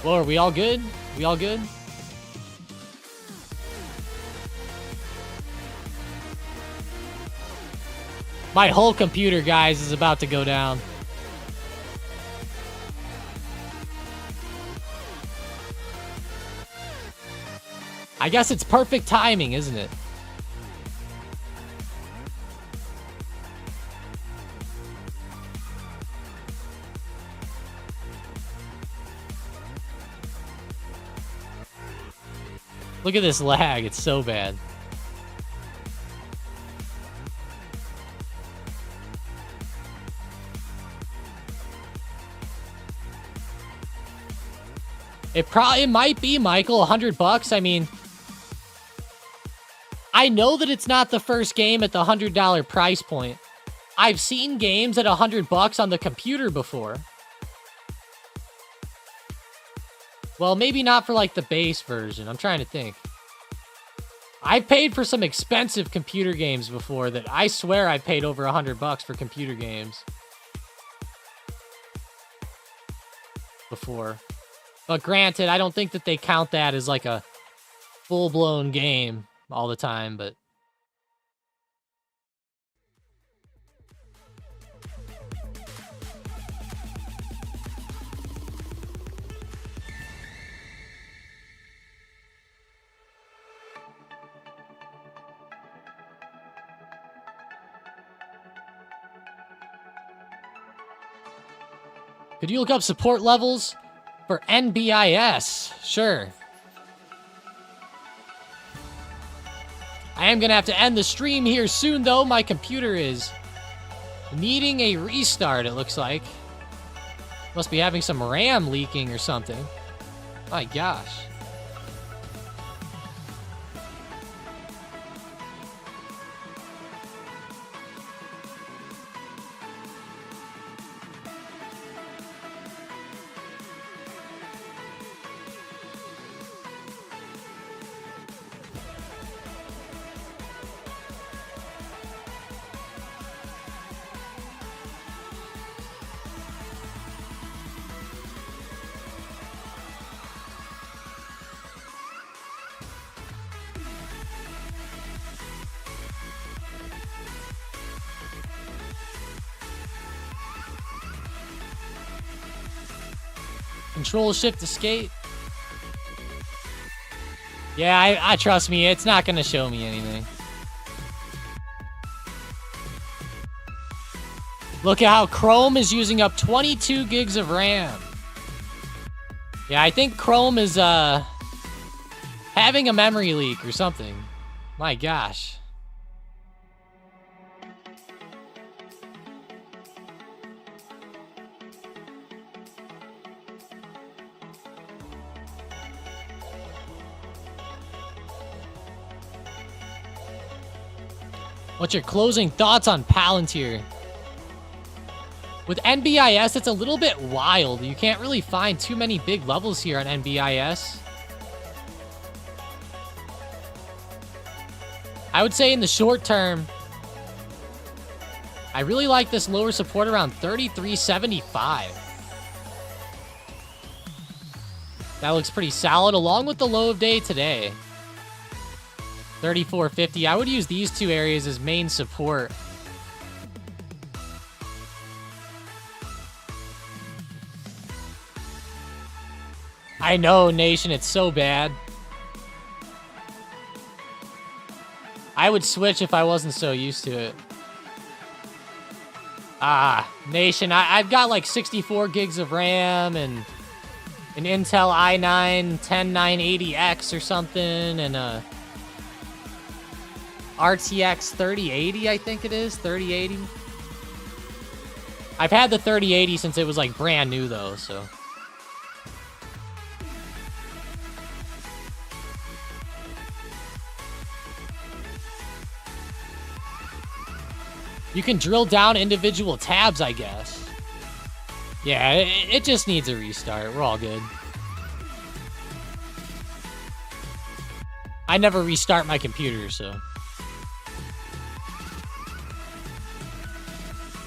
Well, are we all good? We all good? My whole computer, guys, is about to go down. I guess it's perfect timing, isn't it? Look at this lag. It's so bad. It might be, Michael, $100. I mean, I know that it's not the first game at the $100 price point. I've seen games at $100 on the computer before. Well, maybe not for like the base version. I'm trying to think. I paid for some expensive computer games before that I swear I paid over $100 for computer games. Before. But granted, I don't think that they count that as like a full-blown game all the time, but... Could you look up support levels for NBIS? Sure. I am going to have to end the stream here soon, though. My computer is needing a restart, it looks like. Must be having some RAM leaking or something. My gosh. Control Shift Escape. Yeah, I trust me, it's not gonna show me anything. Look at how Chrome is using up 22 gigs of RAM. Yeah, I think Chrome is having a memory leak or something. My gosh. What's your closing thoughts on Palantir? With NBIS, it's a little bit wild. You can't really find too many big levels here on NBIS. I would say in the short term, I really like this lower support around 33.75. That looks pretty solid, along with the low of day today. 34.50. I would use these two areas as main support. I know, Nation, it's so bad. I would switch if I wasn't so used to it. Nation, I've got like 64 gigs of RAM and an Intel i9 10980X or something, and a RTX 3080, I think it is, 3080. I've had the 3080 since it was like brand new though, so. You can drill down individual tabs, I guess. Yeah, it just needs a restart. We're all good. I never restart my computer, so.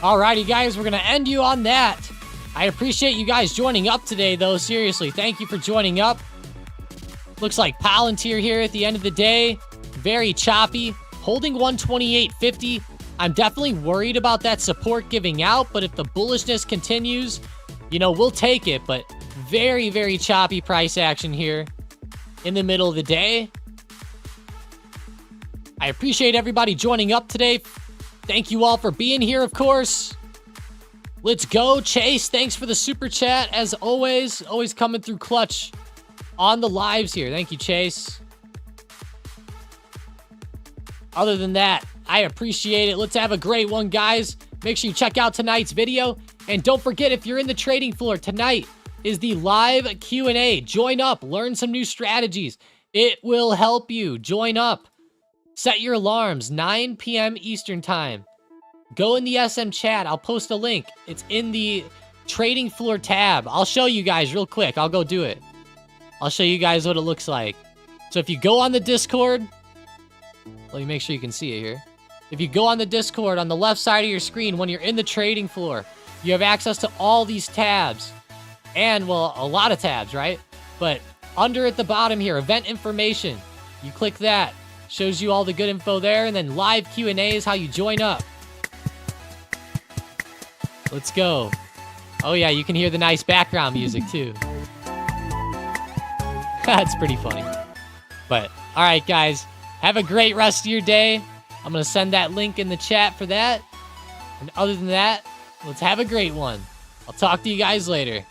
Alrighty, guys, we're going to end you on that. I appreciate you guys joining up today, though. Seriously, thank you for joining up. Looks like Palantir here at the end of the day. Very choppy. Holding 128.50. I'm definitely worried about that support giving out, but if the bullishness continues, you know, we'll take it. But very, very choppy price action here in the middle of the day. I appreciate everybody joining up today. Thank you all for being here, of course. Let's go. Chase, thanks for the super chat, as always. Always coming through clutch on the lives here. Thank you, Chase. Other than that, I appreciate it. Let's have a great one, guys. Make sure you check out tonight's video. And don't forget, if you're in the trading floor, tonight is the live Q&A. Join up. Learn some new strategies. It will help you. Join up. Set your alarms, 9 p.m. Eastern time. Go in the SM chat. I'll post a link. It's in the trading floor tab. I'll show you guys real quick. I'll go do it. I'll show you guys what it looks like. So if you go on the Discord, let me make sure you can see it here. If you go on the Discord, on the left side of your screen, when you're in the trading floor, you have access to all these tabs. And, well, a lot of tabs, right? But under at the bottom here, event information. You click that. Shows you all the good info there. And then live Q&A is how you join up. Let's go. Oh, yeah, you can hear the nice background music, too. That's pretty funny. But, all right, guys. Have a great rest of your day. I'm going to send that link in the chat for that. And other than that, let's have a great one. I'll talk to you guys later.